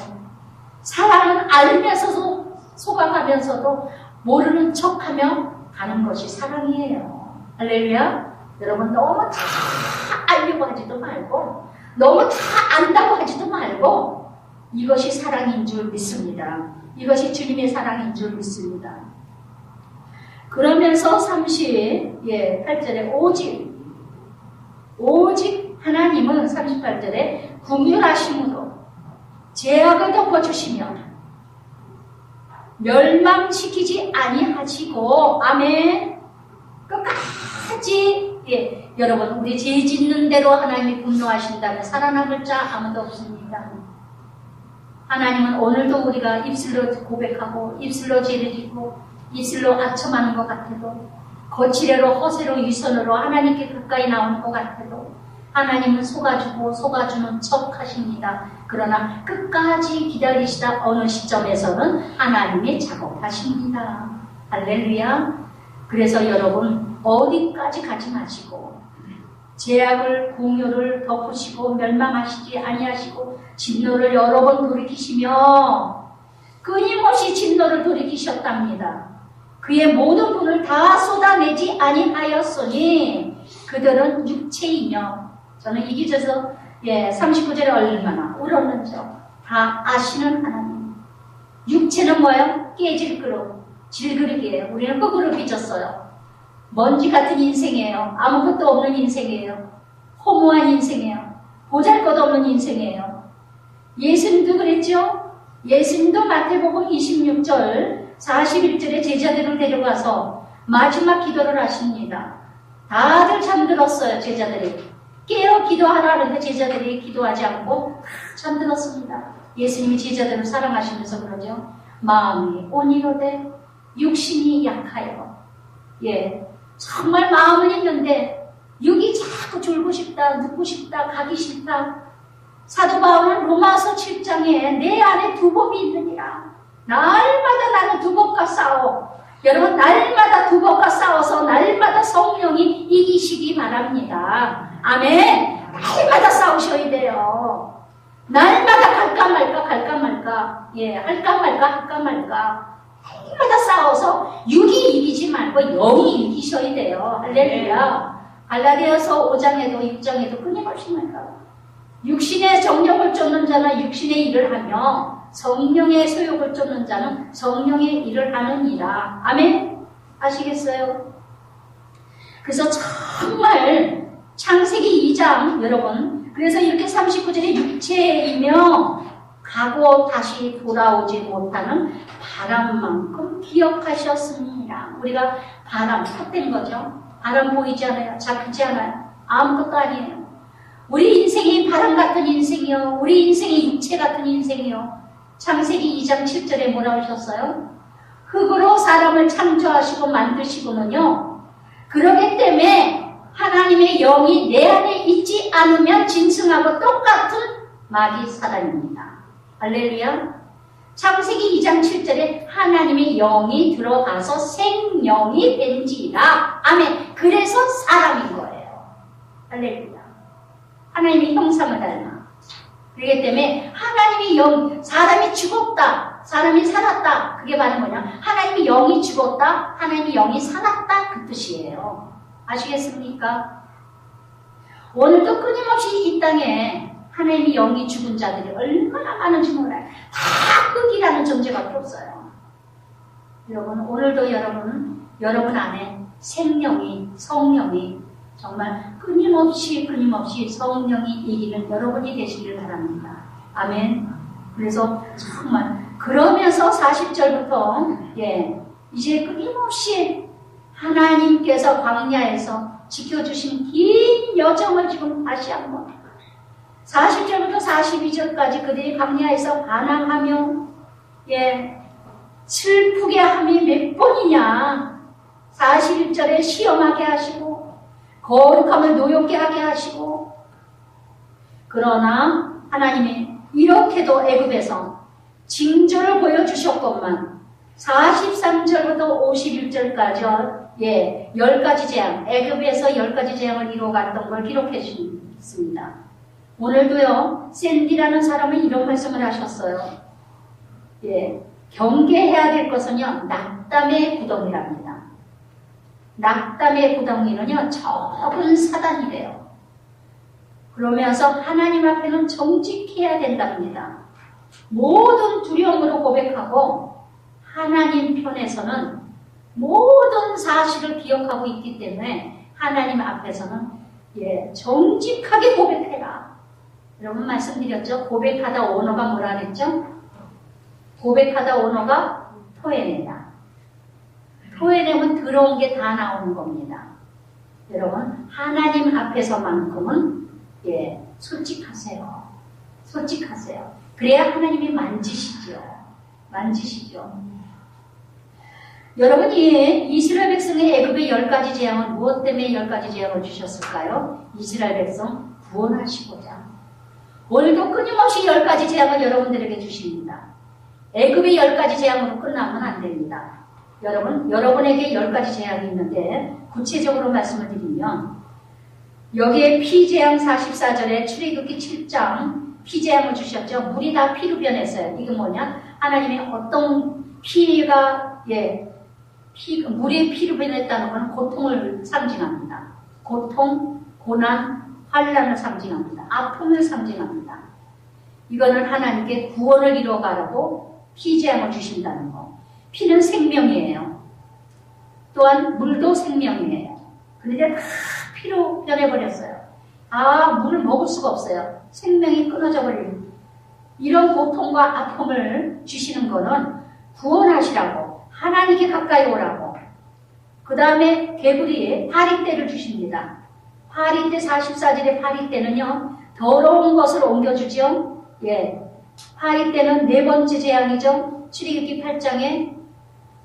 사랑은 알면서도 속아가면서도 모르는 척하며 가는 것이 사랑이에요. 할렐루야. 여러분 너무 다 알려고 하지도 말고 너무 다 안다고 하지도 말고 이것이 사랑인 줄 믿습니다. 이것이 주님의 사랑인 줄 믿습니다. 그러면서 38절에 오직 하나님은 38절에 긍휼하심으로 죄악을 덮어주시며 멸망시키지 아니하시고 아멘. 끝까지 여러분 우리 죄 짓는 대로 하나님이 분노하신다면 살아남을 자 아무도 없습니다. 하나님은 오늘도 우리가 입술로 고백하고 입술로 죄를 짓고 입술로 아첨하는 것 같아도 거칠애로 허세로 위선으로 하나님께 가까이 나오는 것 같아도 하나님은 속아주는 척 하십니다. 그러나 끝까지 기다리시다 어느 시점에서는 하나님이 작업하십니다. 할렐루야. 그래서 여러분 어디까지 가지 마시고 죄악을 공효를 덮으시고 멸망하시지 아니하시고 진노를 여러 번 돌이키시며 끊임없이 진노를 돌이키셨답니다. 그의 모든 분을 다 쏟아내지 아니하였으니 그들은 육체이며 저는 이 기절에서 39절에 얼마나 울었는지요. 다 아시는 하나님. 육체는 뭐예요? 깨질 그릇, 질그릇이에요. 우리는 흙으로 빚었어요. 먼지 같은 인생이에요. 아무것도 없는 인생이에요. 허무한 인생이에요. 보잘것없는 인생이에요. 예수님도 그랬죠? 예수님도 마태복음 26절 41절에 제자들을 데려가서 마지막 기도를 하십니다. 다들 잠들었어요. 제자들이 깨어 기도하라는데 제자들이 기도하지 않고 다 잠들었습니다. 예수님이 제자들을 사랑하시면서 그러죠. 마음이 온이로되 육신이 약하여 정말 마음은 있는데 육이 자꾸 졸고 싶다, 눕고 싶다, 가기 싫다. 사도 바울은 로마서 7장에 내 안에 두법이 있느니라. 날마다 나는 두법과 싸워. 여러분 날마다 두법과 싸워서 날마다 성령이 이기시기 바랍니다. 아멘. 날마다 싸우셔야 돼요. 날마다 갈까 말까 할까 말까 날마다 싸워서 육이 이기지 말고 영이 이기셔야 돼요. 할렐루야. 갈라디아서 5장에도 6장에도 끊임없이 말해요. 육신의 정욕을 쫓는 자는 육신의 일을 하며 성령의 소욕을 쫓는 자는 성령의 일을 하느니라. 아멘? 아시겠어요? 그래서 정말 창세기 2장 여러분 그래서 이렇게 39절에 육체이며 가고 다시 돌아오지 못하는 바람만큼 기억하셨습니다. 우리가 바람 헛된 거죠. 바람 보이지 않아요. 작지 않아요. 아무것도 아니에요. 우리 인생이 바람 같은 인생이요. 우리 인생이 육체 같은 인생이요. 창세기 2장 7절에 뭐라고 하셨어요? 흙으로 사람을 창조하시고 만드시고는요. 그러기 때문에 하나님의 영이 내 안에 있지 않으면 짐승하고 똑같은 마귀 사단입니다. 할렐루야. 창세기 2장 7절에 하나님의 영이 들어가서 생명이 된지라. 아멘. 그래서 사람인 거예요. 할렐루야. 하나님의 형상을 닮아. 그렇기 때문에 하나님의 영, 사람이 죽었다, 사람이 살았다. 그게 바로 뭐냐? 하나님의 영이 죽었다, 하나님의 영이 살았다. 그 뜻이에요. 아시겠습니까? 오늘도 끊임없이 이 땅에 하나님의 영이 죽은 자들이 얼마나 많은지 몰라요. 다 흙이라는 존재밖에 없어요. 여러분, 오늘도 여러분 안에 생명이, 성령이 정말 끊임없이 성령이 이기는 여러분이 되시길 바랍니다. 아멘. 그래서 정말 그러면서 40절부터 이제 끊임없이 하나님께서 광야에서 지켜주신 긴 여정을 지금 다시 한번 40절부터 42절까지 그들이 광야에서 반항하며 슬프게 함이 몇 번이냐. 41절에 시험하게 하시고 거룩함을 노엽게 하게 하시고 그러나 하나님이 이렇게도 애굽에서 징조를 보여주셨건만 43절부터 51절까지 10가지 재앙 애굽에서 10가지 재앙을 이루어갔던 걸 기록해 주셨습니다. 오늘도요 샌디라는 사람은 이런 말씀을 하셨어요. 경계해야 될 것은요 낙담의 구덩이랍니다. 낙담의 구덩이는요 좁은 사단이래요. 그러면서 하나님 앞에는 정직해야 된답니다. 모든 두려움으로 고백하고 하나님 편에서는 모든 사실을 기억하고 있기 때문에 하나님 앞에서는 정직하게 고백해라. 여러분 말씀드렸죠? 고백하다 언어가 뭐라 그랬죠? 고백하다 언어가 토해내다. 토해내면 들어온 게 다 나오는 겁니다. 여러분 하나님 앞에서만큼은 솔직하세요. 솔직하세요. 그래야 하나님이 만지시죠. 여러분이 이스라엘 백성의 애굽의 10가지 재앙은 무엇 때문에 10가지 재앙을 주셨을까요? 이스라엘 백성 구원하시고자 오늘도 끊임없이 10가지 재앙을 여러분들에게 주십니다. 애굽의 10가지 재앙으로 끝나면 안 됩니다. 여러분에게 10가지 재앙이 있는데 구체적으로 말씀을 드리면 여기에 피재앙 44절에 출애굽기 7장 피재앙을 주셨죠. 물이 다 피로 변했어요. 이게 뭐냐? 하나님의 어떤 피가 물이 피로 변했다는 것은 고통을 상징합니다. 고통, 고난, 환난을 상징합니다. 아픔을 상징합니다. 이거는 하나님께 구원을 이뤄가라고 피재앙을 주신다는 거. 피는 생명이에요. 또한 물도 생명이에요. 그런데 다 피로 변해버렸어요. 물을 먹을 수가 없어요. 생명이 끊어져 버리는 이런 고통과 아픔을 주시는 거는 구원하시라고, 하나님께 가까이 오라고. 그 다음에 개구리에 파리떼를 주십니다. 파리떼 44절의 파리떼는요, 더러운 것을 옮겨주죠. 파리떼는 네 번째 재앙이죠. 출애굽기 8장에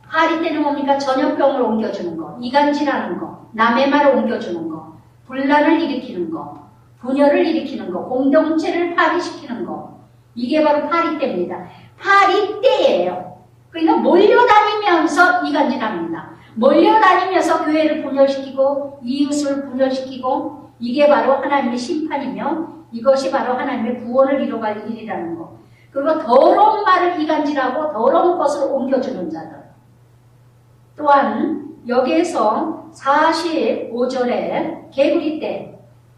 파리떼는 뭡니까? 전염병을 옮겨주는 거, 이간질하는 거, 남의 말을 옮겨주는 거, 분란을 일으키는 거, 분열을 일으키는 거, 공동체를 파괴시키는 거. 이게 바로 파리떼입니다. 파리떼예요. 그러니까 몰려다니면서 이간질합니다. 몰려다니면서 교회를 분열시키고 이웃을 분열시키고 이게 바로 하나님의 심판이며 이것이 바로 하나님의 구원을 이뤄갈 일이라는 거. 그리고 더러운 말을 이간질하고 더러운 것을 옮겨주는 자들. 또한 여기에서 45절에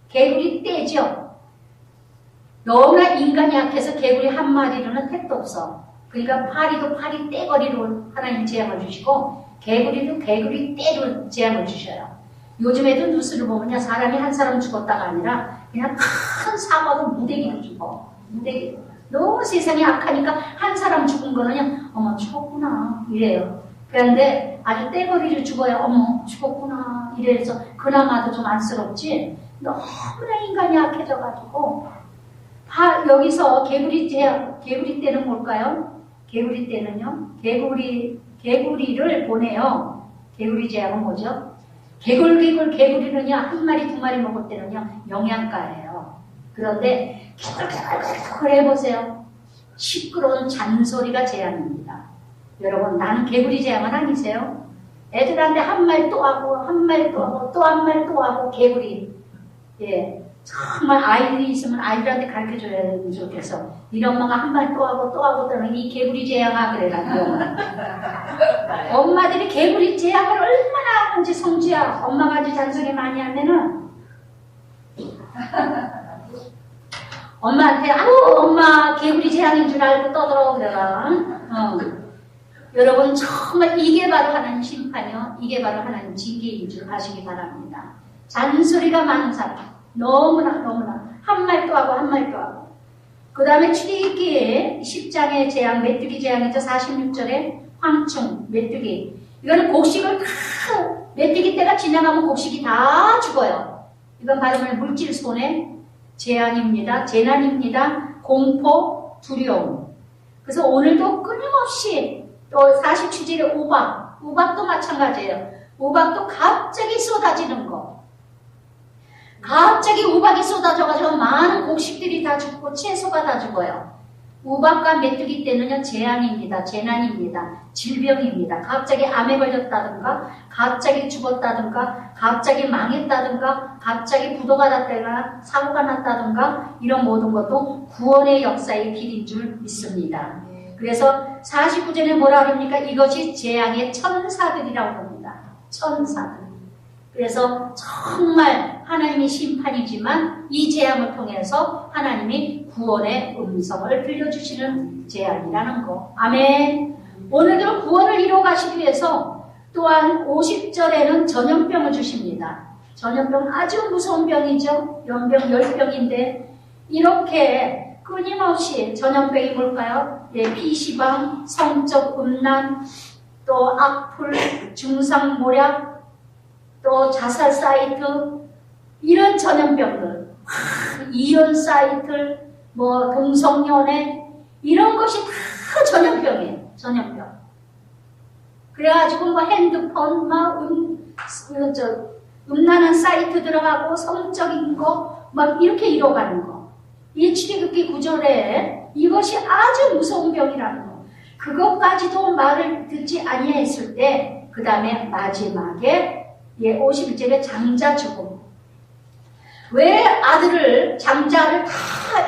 개구리떼죠. 너무나 인간이 약해서 개구리 한 마리로는 택도 없어. 그러니까 파리도 파리 떼거리로 하나님 재앙을 주시고 개구리도 개구리 떼로 재앙을 주셔요. 요즘에도 뉴스를 보면 사람이 한 사람 죽었다가 아니라 그냥 큰 사고도 무대기로 죽어. 무대기. 너무 세상이 악하니까 한 사람 죽은 거는 그냥 어머 죽었구나 이래요. 그런데 아주 떼거리를 죽어야 어머 죽었구나 이래서 그나마도 좀 안쓰럽지. 너무나 인간이 약해져가지고 여기서 개구리 떼는 뭘까요? 개구리 떼는요, 개구리를 보내요. 개구리 재앙은 뭐죠? 개구리는요, 한 마리, 두 마리 먹을 때는요, 영양가예요. 그런데, 개굴개굴 해보세요. 시끄러운 잔소리가 재앙입니다. 여러분, 나는 개구리 재앙은 아니세요? 애들한테 한 말 또 하고, 한 말 또 하고, 또 한 말 또 하고, 개구리. 정말 아이들이 있으면 아이들한테 가르쳐줘야 좋겠어. 이 엄마가 한 말 또 하고 또 하고 또는 이 개구리 재앙아 그래가지고 엄마들이 개구리 재앙을 얼마나 하는지 성주야. 엄마가 아주 잔소리 많이 하면은 엄마한테 엄마 개구리 재앙인 줄 알고 떠들어 그래라. 여러분 정말 이게 바로 하나님 심판이요. 이게 바로 하나님 징계인 줄 아시기 바랍니다. 잔소리가 많은 사람. 너무나 한 말 또 하고 한 말 또 하고. 그 다음에 출애굽기 10장의 재앙, 메뚜기 재앙이죠. 46절에 황충, 메뚜기. 이거는 곡식을 다 메뚜기 때가 지나가면 곡식이 다 죽어요. 이건 바로 물질 손해 재앙입니다. 재난입니다. 공포, 두려움. 그래서 오늘도 끊임없이 또 47절에 우박도 마찬가지예요. 우박도 갑자기 쏟아지는 거. 갑자기 우박이 쏟아져가지고 많은 곡식들이 다 죽고 채소가 다 죽어요. 우박과 메뚜기 때는요 재앙입니다. 재난입니다. 질병입니다. 갑자기 암에 걸렸다든가 갑자기 죽었다든가 갑자기 망했다든가 갑자기 부도가 났다든가 사고가 났다든가 이런 모든 것도 구원의 역사의 길인 줄 믿습니다. 그래서 49절에 뭐라 그럽니까? 이것이 재앙의 천사들이라고 합니다. 천사들. 그래서 정말 하나님의 심판이지만 이 재앙을 통해서 하나님이 구원의 음성을 들려주시는 재앙이라는 거. 아멘. 오늘도 구원을 이루어가시기 위해서 또한 50절에는 전염병을 주십니다. 전염병 아주 무서운 병이죠. 연병, 열병인데 이렇게 끊임없이 전염병이 뭘까요? 피시방, 성적 음란, 또 악플, 중상모략, 또 자살 사이트, 이런 전염병들, 이혼 사이트, 동성연애, 이런 것이 다 전염병이에요. 전염병. 그래가지고 핸드폰, 음란한 사이트 들어가고, 성적인 거, 막 이렇게 잃어가는 거. 이 출애굽기 9절에 이것이 아주 무서운 병이라는 거. 그것까지도 말을 듣지 아니했을 때, 그 다음에 마지막에 51절에 장자 죽음. 왜 아들을 장자를 다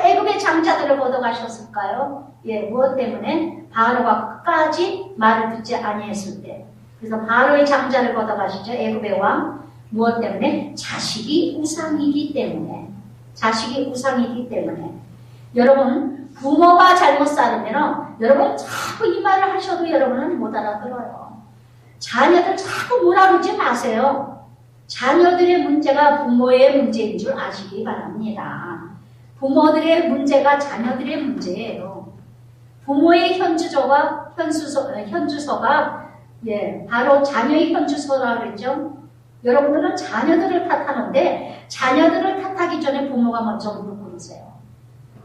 애굽의 장자들을 걷어가셨을까요? 무엇 때문에? 바로가 끝까지 말을 듣지 아니했을 때. 그래서 바로의 장자를 걷어가시죠. 애굽의 왕. 무엇 때문에? 자식이 우상이기 때문에. 자식이 우상이기 때문에. 여러분, 부모가 잘못 살으면 여러분 자꾸 이 말을 하셔도 여러분은 못 알아들어요. 자녀들 자꾸 뭐라 그러지 마세요. 자녀들의 문제가 부모의 문제인 줄 아시기 바랍니다. 부모들의 문제가 자녀들의 문제예요. 부모의 현주소가 바로 자녀의 현주소라고 그랬죠. 여러분들은 자녀들을 탓하는데 자녀들을 탓하기 전에 부모가 먼저 무릎 꿇으세요.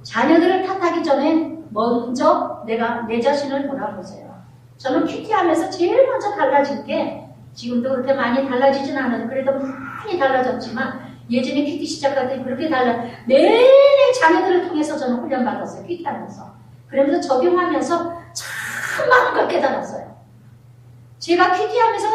자녀들을 탓하기 전에 먼저 내 자신을 돌아보세요. 저는 큐티하면서 제일 먼저 달라진 게 지금도 그렇게 많이 달라지진 않아요. 그래도 많이 달라졌지만 예전에 큐티 시작할 때 그렇게 내내 자녀들을 통해서 저는 훈련받았어요. 큐티하면서. 그러면서 적용하면서 참 많은 걸 깨달았어요. 제가 큐티하면서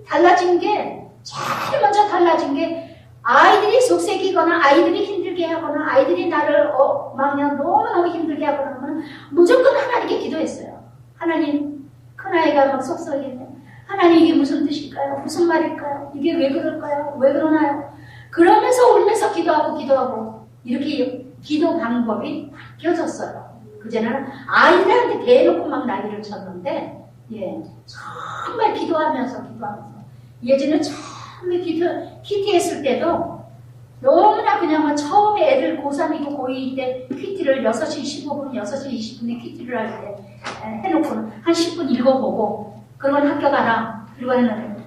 달라진 게 제일 먼저 달라진 게 아이들이 속색이거나 아이들이 힘들게 하거나 아이들이 나를 막 너무너무 힘들게 하거나 하면 무조건 하나님께 기도했어요. 하나님, 큰아이가 막 속썩이네. 하나님 이게 무슨 뜻일까요? 무슨 말일까요? 이게 왜 그럴까요? 왜 그러나요? 그러면서 울면서 기도하고 이렇게 기도 방법이 바뀌어졌어요. 그제는 아이들한테 대놓고 막 난리를 쳤는데 정말 기도하면서 예전에 처음에 큐티했을 때도 너무나 그냥 처음에 애들 고3이고 고2 때 큐티를 6시 15분, 6시 20분에 큐티를 할 때 해놓고는 한 10분 읽어보고 그러면 학교 가라. 그리고 했는데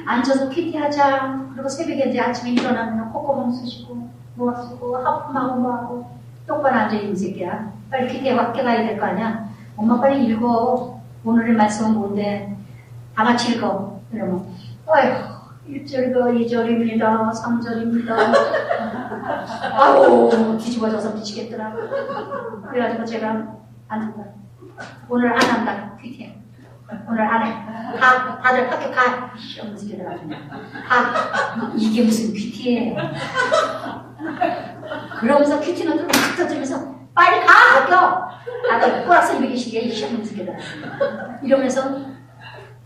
앉아서 큐티하자. 그리고 새벽에 이제 아침에 일어나면 콧구멍 쑤시고 뭐 쓰고 하품하고 뭐하고 똑바로 앉아있는 새끼야. 빨리 큐티에 학교 가야 될 거 아니야. 엄마 빨리 읽어. 오늘의 말씀은 뭔데? 다 같이 읽어. 그러면 아휴 1절과 2절입니다. 3절입니다. 아우 뒤집어져서 미치겠더라. 그래가지고 제가 안 한다. 오늘 안 한다. 큐티. 오늘 안 해. 다들 학교 가. 시험 새끼들아가지고 가. 이게 무슨 큐티예요. 그러면서 큐티는 막 터뜨리면서 빨리 가 학교. 다들 꼬락서 입에 계시게 시험 새끼들아. 이러면서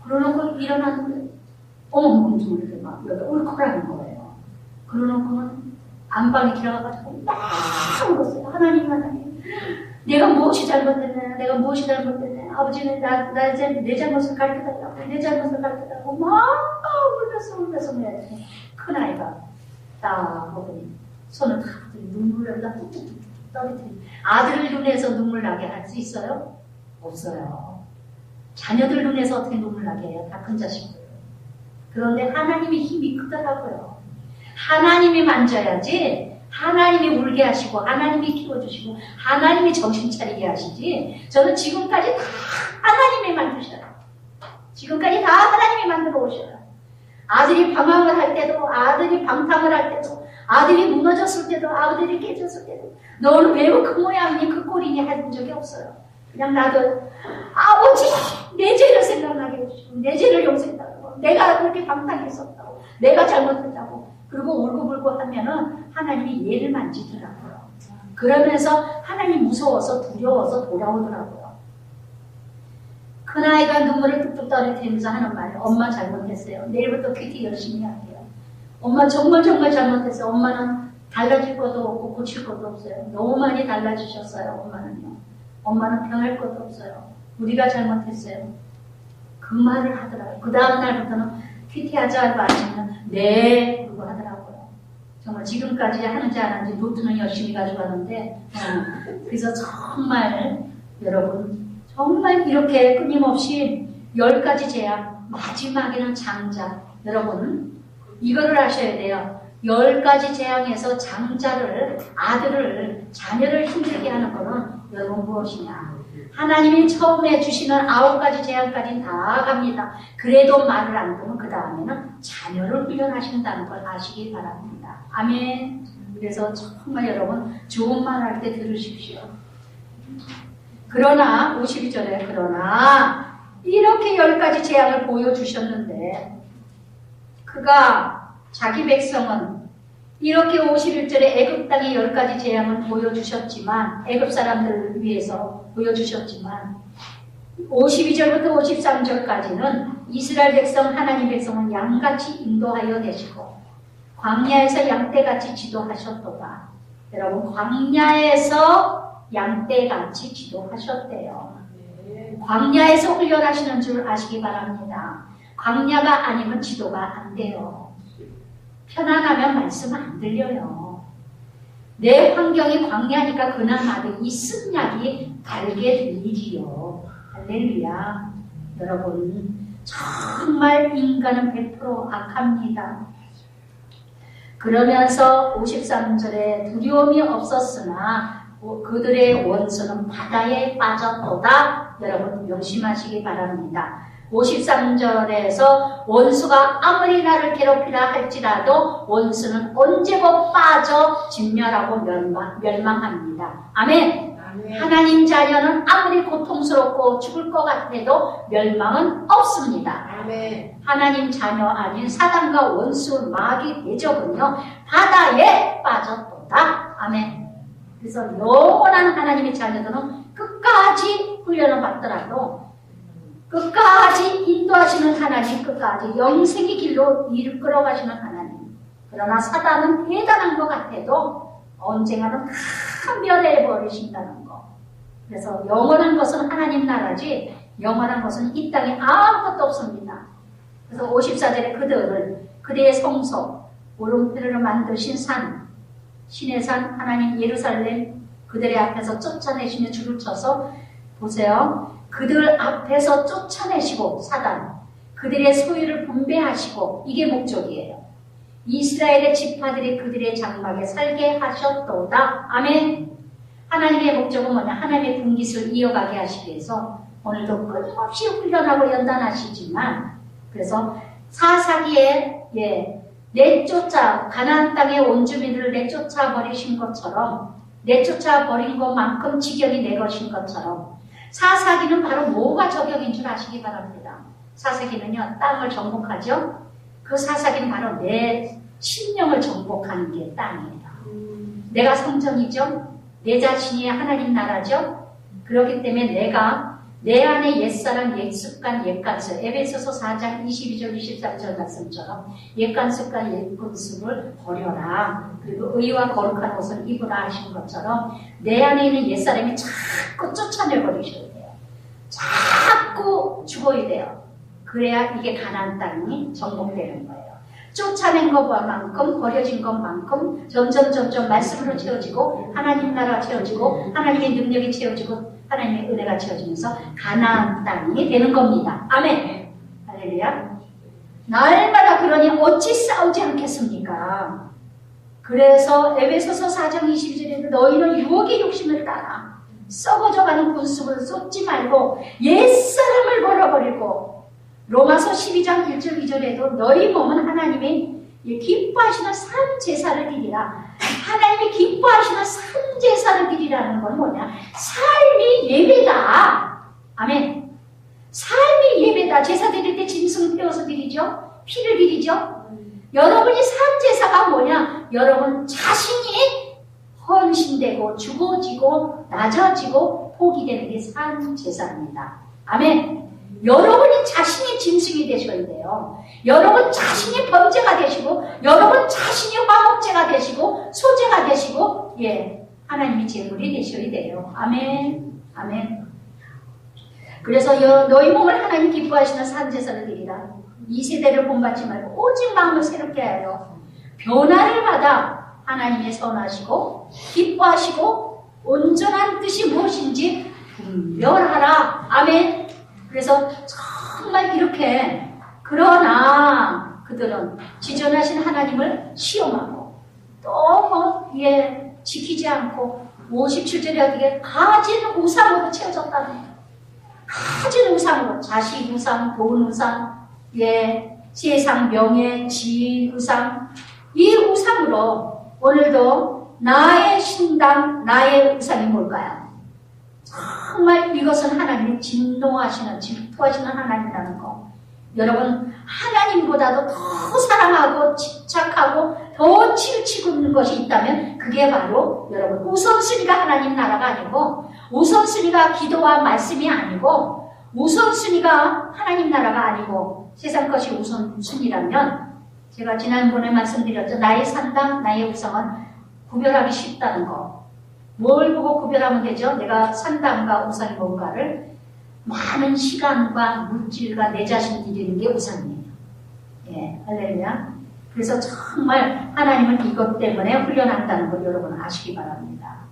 그러놓고 일어났는데 어머 이렇게 막 여기 울컥하는 거예요. 그러놓고는 안방에 들어가가지고 막 울었어요. 하나님 내가 무엇이 잘못됐네. 내가 무엇이 잘못됐네. 아버지는 내 잘못을 가르쳐달라고 내 잘못을 가르쳐달라고 막 울면서 큰아이가 딱 보더니 손을 탁 눈물을 다 뚝뚝뚝 떨어뜨리고 아들을 눈에서 눈물 나게 할 수 있어요? 없어요. 자녀들 눈에서 어떻게 눈물 나게 해요? 다 큰 자식들. 그런데 하나님의 힘이 크더라고요. 하나님이 만져야지 하나님이 울게 하시고 하나님이 키워주시고 하나님이 정신 차리게 하시지 저는 지금까지 다 하나님이 만드셔요. 지금까지 다 하나님이 만들어 오셔요. 아들이 방황을 할 때도 아들이 방탕을 할 때도 아들이 무너졌을 때도 아들이 깨졌을 때도 너는 왜 그 모양이니 그 꼴이니 한 적이 없어요. 그냥 나도 아버지 내 죄를 생각나게 해주시고 내 죄를 용서했다고 내가 그렇게 방탕했었다고 내가 잘못했다고 그리고 울고불고 하면은 하나님이 얘를 만지더라고요. 그러면서 하나님 무서워서 두려워서 돌아오더라고요. 큰아이가 눈물을 뚝뚝 떨어뜨리면서 하는 말 엄마 잘못했어요. 내일부터 큐티 열심히 할게요. 엄마 정말 잘못했어요. 엄마는 달라질 것도 없고 고칠 것도 없어요. 너무 많이 달라지셨어요. 엄마는요. 엄마는 변할 것도 없어요. 우리가 잘못했어요. 그 말을 하더라고요. 그 다음 날부터는 큐티하자 하고 아시면 네 그러고 하더라고요. 정말 지금까지 하는지 안 하는지 노트는 열심히 가져가는데 그래서 정말 여러분 정말 이렇게 끊임없이 10가지 재앙 마지막에는 장자 여러분 이거를 하셔야 돼요. 10가지 재앙에서 장자를 아들을 자녀를 힘들게 하는 것은 여러분 무엇이냐 하나님이 처음에 주시는 9가지 재앙까지 다 갑니다. 그래도 말을 안 듣면 그 다음에는 자녀를 훈련하신다는 걸 아시기 바랍니다. 아멘. 그래서 정말 여러분 좋은 말 할 때 들으십시오. 그러나 52절에 그러나 이렇게 10가지 재앙을 보여주셨는데 그가 자기 백성은 이렇게 51절에 애굽 땅에 10가지 재앙을 보여주셨지만 애굽 사람들을 위해서 보여주셨지만 52절부터 53절까지는 이스라엘 백성 하나님 백성은 양같이 인도하여 내시고 광야에서 양떼같이 지도하셨도다. 여러분 광야에서 양떼같이 지도하셨대요. 광야에서 훈련하시는 줄 아시기 바랍니다. 광야가 아니면 지도가 안 돼요. 편안하면 말씀 안 들려요. 내 환경이 광야니까 그나마도 이 승약이 달게 들리지요. 할렐루야. 여러분 정말 인간은 100% 악합니다. 그러면서 53절에 두려움이 없었으나 그들의 원수는 바다에 빠졌도다. 여러분 명심하시기 바랍니다. 53절에서 원수가 아무리 나를 괴롭히라 할지라도 원수는 언제고 빠져 진멸하고 멸망합니다. 아멘. 하나님 자녀는 아무리 고통스럽고 죽을 것 같아도 멸망은 없습니다. 아멘. 하나님 자녀 아닌 사단과 원수 마귀 대적은요 바다에 빠졌도다. 아멘. 그래서 영원한 하나님의 자녀들은 끝까지 훈련을 받더라도 끝까지 인도하시는 하나님, 끝까지 영생의 길로 이끌어가시는 하나님. 그러나 사단은 대단한 것 같아도 언젠가는 다 멸해버리신다는 거. 그래서 영원한 것은 하나님 나라지 영원한 것은 이 땅에 아무것도 없습니다. 그래서 54절에 그대의 성소, 오름표를 만드신 산, 신의 산 하나님 예루살렘 그들의 앞에서 쫓아내시며 줄을 쳐서 보세요. 그들 앞에서 쫓아내시고 사단, 그들의 소유를 분배하시고 이게 목적이에요. 이스라엘의 지파들이 그들의 장막에 살게 하셨도다. 아멘. 하나님의 목적은 뭐냐? 하나님의 분깃을 이어가게 하시기 위해서 오늘도 끊임없이 훈련하고 연단하시지만 그래서 사사기에 내쫓아 가나안 땅의 온주민들을 내쫓아 버리신 것처럼 내쫓아 버린 것만큼 지경이 내 것인 것처럼 사사기는 바로 뭐가 적용인 줄 아시기 바랍니다. 사사기는요 땅을 정복하죠. 그 사사기는 바로 내 심령을 정복하는 게 땅이에요. 내가 성전이죠. 내 자신이 하나님 나라죠. 그렇기 때문에 내가 내 안에 옛사람, 옛습관, 옛간습 에베소서 4장 22절 23절 말씀처럼 옛간습과 옛간습을 버려라. 그리고 의와 거룩한 옷을 입으라 하신 것처럼 내 안에 있는 옛사람이 자꾸 쫓아내버리셔야 돼요. 자꾸 죽어야 돼요. 그래야 이게 가나안 땅이 정복되는 거예요. 쫓아낸 것만큼 버려진 것만큼 점점 말씀으로 채워지고 하나님 나라가 채워지고 하나님의 능력이 채워지고 하나님의 은혜가 채워지면서 가나안 땅이 되는 겁니다. 아멘. 할렐루야. 날마다 그러니 어찌 싸우지 않겠습니까? 그래서 에베소서 4장 22절에도 너희는 유혹의 욕심을 따라 썩어져가는 군수를 쏟지 말고 옛사람을 버려버리고 로마서 12장 1절 2절에도 너희 몸은 하나님의 기뻐하시는 산 제사를 드리라. 하나님이 기뻐하시는 산 제사를 드리라는 건 뭐냐? 삶이 예배다. 아멘. 삶이 예배다. 제사 드릴 때 짐승 태워서 드리죠. 피를 드리죠. 여러분이 산 제사가 뭐냐? 여러분 자신이 헌신되고 죽어지고 낮아지고 포기되는 게 산 제사입니다. 아멘. 여러분이 자신이 짐승이 되셔야 돼요. 여러분 자신이 번제가 되시고 여러분 자신이 화목제가 되시고 소제가 되시고 하나님이 제물이 되셔야 돼요. 아멘. 아멘. 그래서 너희 몸을 하나님 기뻐하시는 산제사를 드리라. 이 세대를 본받지 말고 오직 마음을 새롭게 하여 변화를 받아 하나님의 선하시고 기뻐하시고 온전한 뜻이 무엇인지 분별하라. 아멘. 그래서 정말 이렇게 그러나 그들은 지존하신 하나님을 시험하고 또 지키지 않고 57절에 어떻게 가진 우상으로 채워졌다는 거예요. 가진 우상으로 자식 우상, 돈 우상, 세상 명예, 지위 우상 이 우상으로 오늘도 나의 신당, 나의 우상이 뭘까요? 정말 이것은 하나님이 진노하시는, 질투하시는 하나님이라는 거. 여러분, 하나님보다도 더 사랑하고 집착하고 더 치우치고 있는 것이 있다면 그게 바로 여러분 우선순위가 하나님 나라가 아니고, 우선순위가 기도와 말씀이 아니고, 우선순위가 하나님 나라가 아니고 세상 것이 우선순위라면, 제가 지난번에 말씀드렸죠. 나의 산당, 나의 우상은 구별하기 쉽다는 거. 뭘 보고 구별하면 되죠? 내가 산당과 우상이 뭔가를 많은 시간과 물질과 내 자신이 이루는 게 우상이에요. 예, 할렐루야. 그래서 정말 하나님은 이것 때문에 훈련한다는 걸 여러분 아시기 바랍니다.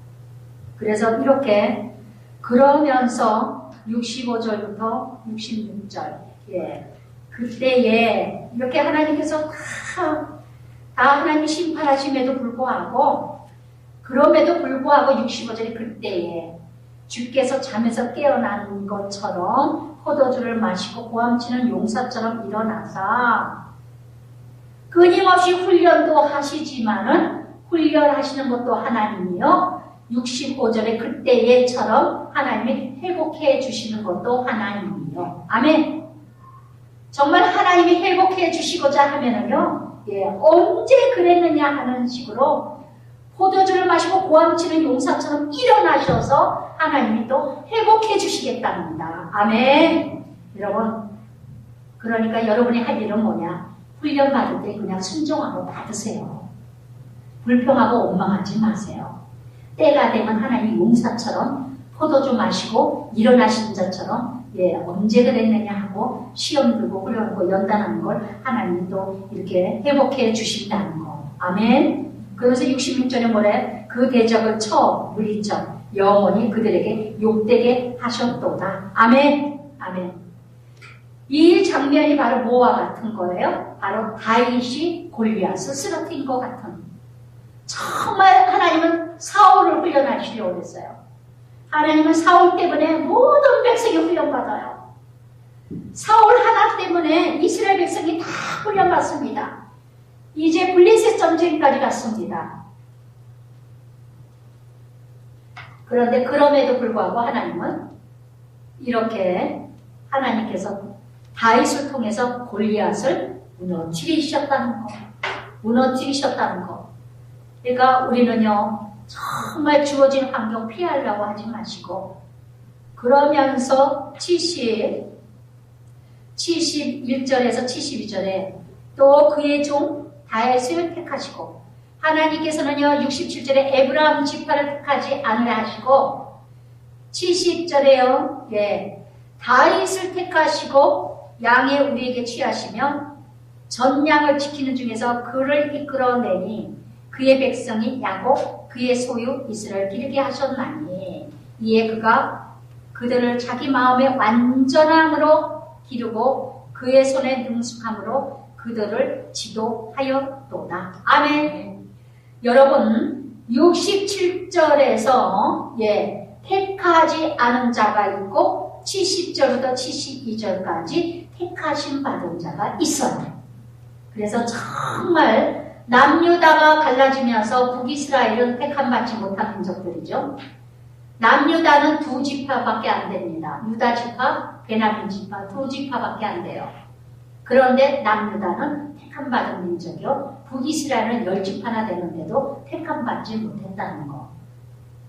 그래서 이렇게 그러면서 65절부터 66절, 예, 그때에 이렇게 하나님께서 다 하나님이 심판하심에도 불구하고, 그럼에도 불구하고 65절에 그때에 주께서 잠에서 깨어난 것처럼 포도주를 마시고 고함치는 용사처럼 일어나사, 끊임없이 훈련도 하시지만은 훈련하시는 것도 하나님이요, 65절에 그때에처럼 하나님이 회복해 주시는 것도 하나님이요. 아멘. 정말 하나님이 회복해 주시고자 하면은요, 예, 언제 그랬느냐 하는 식으로 포도주를 마시고 고함치는 용사처럼 일어나셔서 하나님이 또 회복해 주시겠답니다. 아멘. 여러분, 그러니까 여러분이 할 일은 뭐냐? 훈련 받을 때 그냥 순종하고 받으세요. 불평하고 원망하지 마세요. 때가 되면 하나님 용사처럼 포도주 마시고 일어나신 자처럼, 예, 언제 그랬느냐 하고 시험 들고 훈련하고 연단하는 걸 하나님이 또 이렇게 회복해 주신다는 거. 아멘. 그래서 66절에 뭐래? 그 대적을 쳐 물리쳐 영원히 그들에게 욕되게 하셨도다. 아멘. 아멘. 이 장면이 바로 뭐와 같은 거예요? 바로 다윗이 골리앗을 쓰러뜨린 것 같은. 정말 하나님은 사울을 훈련하시려고 했어요. 하나님은 사울 때문에 모든 백성이 훈련받아요. 사울 하나 때문에 이스라엘 백성이 다 훈련받습니다. 이제 블레셋 전쟁까지 갔습니다. 그런데 그럼에도 불구하고 하나님은 이렇게 하나님께서 다윗을 통해서 골리앗을 무너뜨리셨다는 거. 무너뜨리셨다는 거. 그러니까 우리는요, 정말 주어진 환경 피하려고 하지 마시고, 그러면서 71절에서 72절에 또 그의 종 다윗을 택하시고, 하나님께서는요 67절에 에브라임 지파를 택하지 않으려 하시고, 70절에요, 예, 다윗을 택하시고 양에 우리에게 취하시며 전양을 지키는 중에서 그를 이끌어내니 그의 백성이 야곱, 그의 소유 이스라엘 기르게 하셨나니, 이에 그가 그들을 자기 마음의 완전함으로 기르고 그의 손의 능숙함으로 그들을 지도하였도다. 아멘. 여러분, 67절에서 예, 택하지 않은 자가 있고 70절부터 72절까지 택하신 받은 자가 있어요. 그래서 정말 남유다가 갈라지면서 북이스라엘은 택함받지 못한 민족들이죠. 남유다는 두 지파밖에 안 됩니다. 유다 지파, 베냐민 지파 두 지파밖에 안 돼요. 그런데 남유다는 택함받은 민족이요, 북이스라엘은 10지파나 되는데도 택함받지 못했다는 거.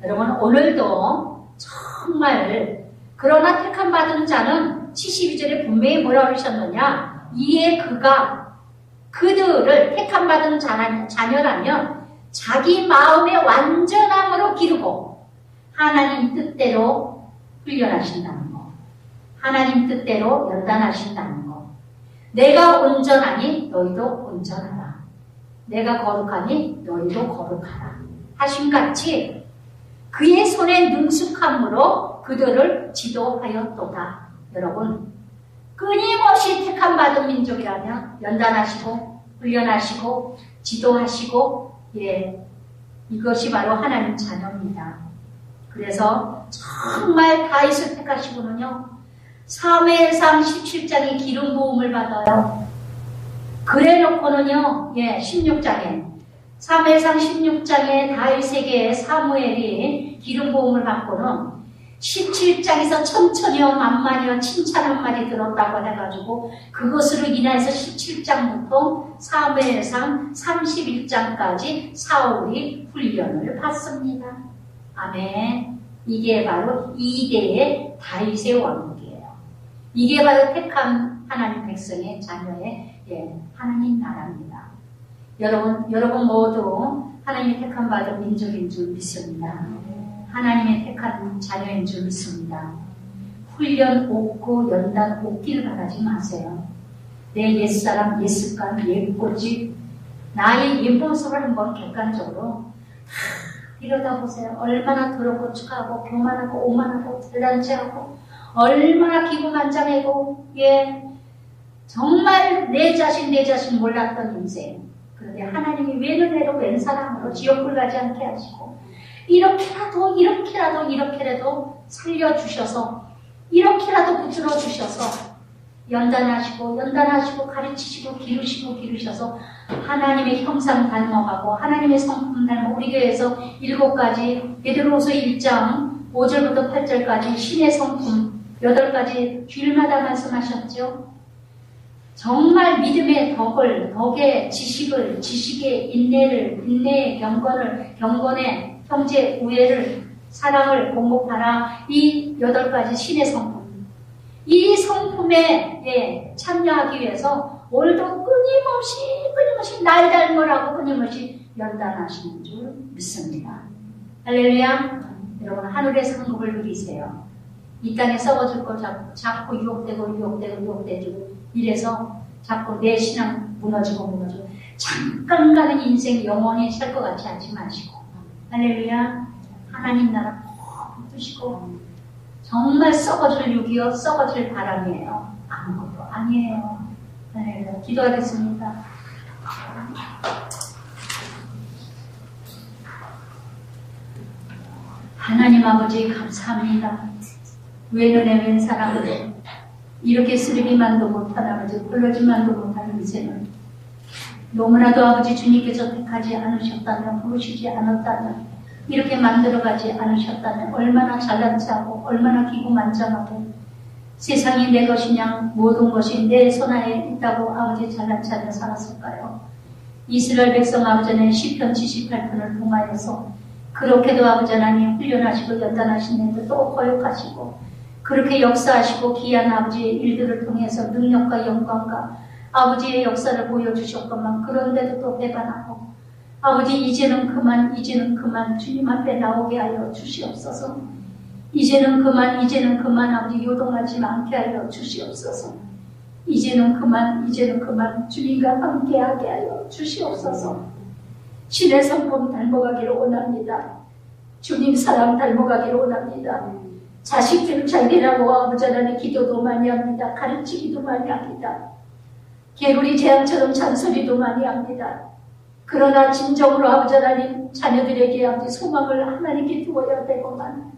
여러분, 오늘도 정말 그러나 택함받은 자는 72절에 분명히 뭐라고 그러셨느냐, 이에 그가 그들을 택함받은 자녀라면 자기 마음의 완전함으로 기르고 하나님 뜻대로 훈련하신다는 거, 하나님 뜻대로 연단하신다는 거. 내가 온전하니 너희도 온전하라, 내가 거룩하니 너희도 거룩하라 하심같이 그의 손의 능숙함으로 그들을 지도하였도다. 여러분, 끊임없이 택함받은 민족이라면 연단하시고 훈련하시고 지도하시고, 예, 이것이 바로 하나님 자녀입니다. 그래서 정말 다윗을 택하시고는요, 사무엘상 17장에 기름 부음을 받아요. 그래 놓고는요, 예, 16장에 사무엘상 16장에 다윗에게 사무엘이 기름 부음을 받고는 17장에서 천천히요 만만히요 칭찬 한마디 들었다고 해가지고 그것으로 인해서 17장부터 사무엘상 31장까지 사울이 훈련을 받습니다. 아멘. 이게 바로 2대의 다윗의 왕국이에요. 이게 바로 택한 하나님 백성의 자녀의 하나님 나라입니다. 여러분 모두 하나님의 택한 받은 민족인 줄 믿습니다. 하나님의 택한 자녀인 줄 믿습니다. 훈련 없고 연단 없기를 바라지 마세요. 내 옛사람, 옛습관, 옛고집, 나의 옛모습을 한번 객관적으로 이러다 보세요. 얼마나 더럽고 축하하고 교만하고 오만하고 대단체하고 얼마나 기고만장하고 정말 내 자신 몰랐던 인생. 그런데 하나님이 웬은혜로 웬 사람으로 지옥불 가지 않게 하시고 이렇게라도 살려주셔서 이렇게라도 붙들어 주셔서 연단하시고 가르치시고 기르셔서 하나님의 형상 닮아가고 하나님의 성품 닮아 우리 교회에서 7가지 베드로후서 1장 5절부터 8절까지 신의 성품 8가지 주일마다 말씀하셨죠. 정말 믿음의 덕의 지식의 인내의 경건의 형제 우애를 사랑을 공급하라. 이 8가지 신의 성품. 이 성품에 참여하기 위해서 오늘도 끊임없이 날 닮으라고 끊임없이 연단하시는 줄 믿습니다. 할렐루야. 여러분 하늘의 상급을 누리세요. 이 땅에 썩어질 거 자꾸 유혹되고 이래서 자꾸 내 신앙 무너지고 잠깐 가는 인생 영원히 살 것 같이 하지 마시고 할렐루야. 하나님 나라 꼭 붙드시고 정말 썩어질 육이요 썩어질 바람이에요. 아무것도 아니에요. 할렐루야. 기도하겠습니다. 하나님 아버지 감사합니다. 웬은혜 웬 사람으로 이렇게 쓰레기만도 못한 아버지 불러지만도 못하는 인생을 너무나도 아버지 주님께서 택하지 않으셨다면 부르시지 않았다면 이렇게 만들어가지 않으셨다면 얼마나 잘난 체하고 얼마나 기고만장하고 세상이 내 것이냐 모든 것이 내 손안에 있다고 아버지 잘난 체하며 살았을까요? 이스라엘 백성 아버지 하나님 시편 78편을 통하여서 그렇게도 아버지 하나님 훈련하시고 연단하시는데 또 거역하시고 그렇게 역사하시고 귀한 아버지의 일들을 통해서 능력과 영광과 아버지의 역사를 보여주셨건만 그런데도 또 배반하고 아버지 이제는 그만 주님 앞에 나오게 하여 주시옵소서. 이제는 그만 아버지 요동하지 않게 하여 주시옵소서. 이제는 그만 주님과 함께하게 하여 주시옵소서. 신의 성품 닮아가기를 원합니다. 주님 사랑 닮아가기를 원합니다. 자식들 잘 되라고 아버지 하나님 기도도 많이 합니다. 가르치기도 많이 합니다. 개구리 재앙처럼 잔소리도 많이 합니다. 그러나 진정으로 아버지 하나님 자녀들에게 아버지 소망을 하나님께 두어야 되고만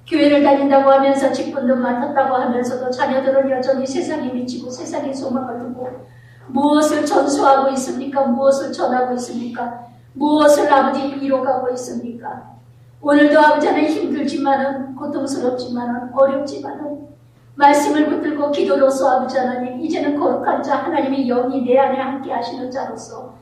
교회를 다닌다고 하면서 직분도 맡았다고 하면서도 자녀들은 여전히 세상에 미치고 세상에 소망을 두고 무엇을 전수하고 있습니까? 무엇을 전하고 있습니까? 무엇을 아버지 이뤄가고 있습니까? 오늘도 아버지 하나님 힘들지만은 고통스럽지만은 어렵지만은 말씀을 붙들고 기도로서 아버지 하나님 이제는 거룩한 자 하나님의 영이 내 안에 함께 하시는 자로서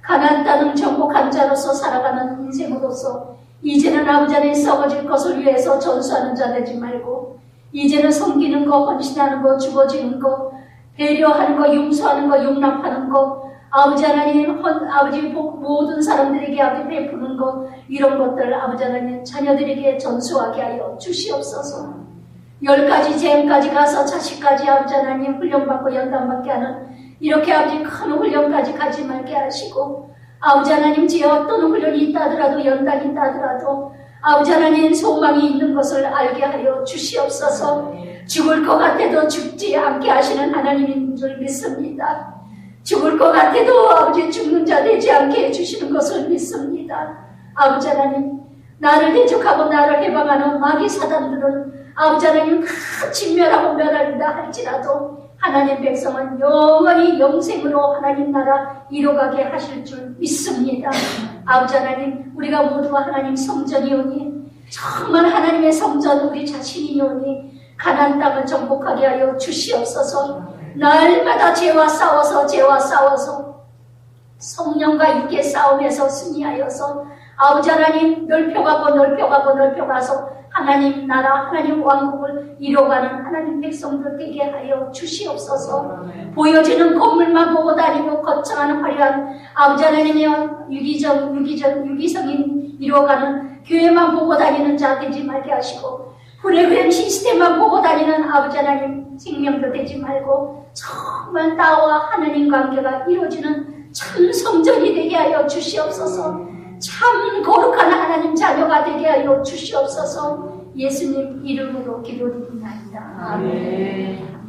가나안 땅을 정복한 자로서 살아가는 인생으로서 이제는 아버지 하나님 썩어질 것을 위해서 전수하는 자 되지 말고 이제는 섬기는 거 헌신하는 거 죽어지는 거 배려하는 거 용서하는 거 용납하는 거 아버지 하나님 아버지 모든 사람들에게 아버지 베푸는 것 이런 것들 아버지 하나님 자녀들에게 전수하게 하여 주시옵소서. 10가지 재앙까지 가서 자식까지 아버지 하나님 훈련받고 연단받게 하는 이렇게 아버지 큰 훈련까지 가지 말게 하시고 아버지 하나님 제 어떤 훈련이 있다 하더라도 연단이 있다 하더라도 아버지 하나님 소망이 있는 것을 알게 하여 주시옵소서. 죽을 것 같아도 죽지 않게 하시는 하나님인 줄 믿습니다. 죽을 것 같아도 아버지 죽는 자 되지 않게 해주시는 것을 믿습니다. 아버지 하나님 나를 대적하고 나를 해방하는 마귀 사단들은 아버지 하나님 같이 멸하고 멸한다 할지라도 하나님 백성은 영원히 영생으로 하나님 나라 이뤄가게 하실 줄 믿습니다. 아버지 하나님, 우리가 모두 하나님 성전이오니 정말 하나님의 성전 우리 자신이오니 가나안 땅을 정복하게 하여 주시옵소서. 날마다 죄와 싸워서 성령과 육의 싸움에서 승리하여서 아버지 하나님 넓혀가서 하나님 나라 하나님 왕국을 이뤄가는 하나님 백성들 되게 하여 주시옵소서. 보여지는 건물만 보고 다니고 거창한 화려한 아버지 하나님이여 유기성인 이뤄가는 교회만 보고 다니는 자 되지 말게 하시고 프로그램 시스템만 보고 다니는 아버지 하나님 생명도 되지 말고 정말 나와 하나님 관계가 이루어지는 참 성전이 되게 하여 주시옵소서. 참 거룩한 하나님 자녀가 되게 하여 주시옵소서. 예수님 이름으로 기도드립니다. 아멘.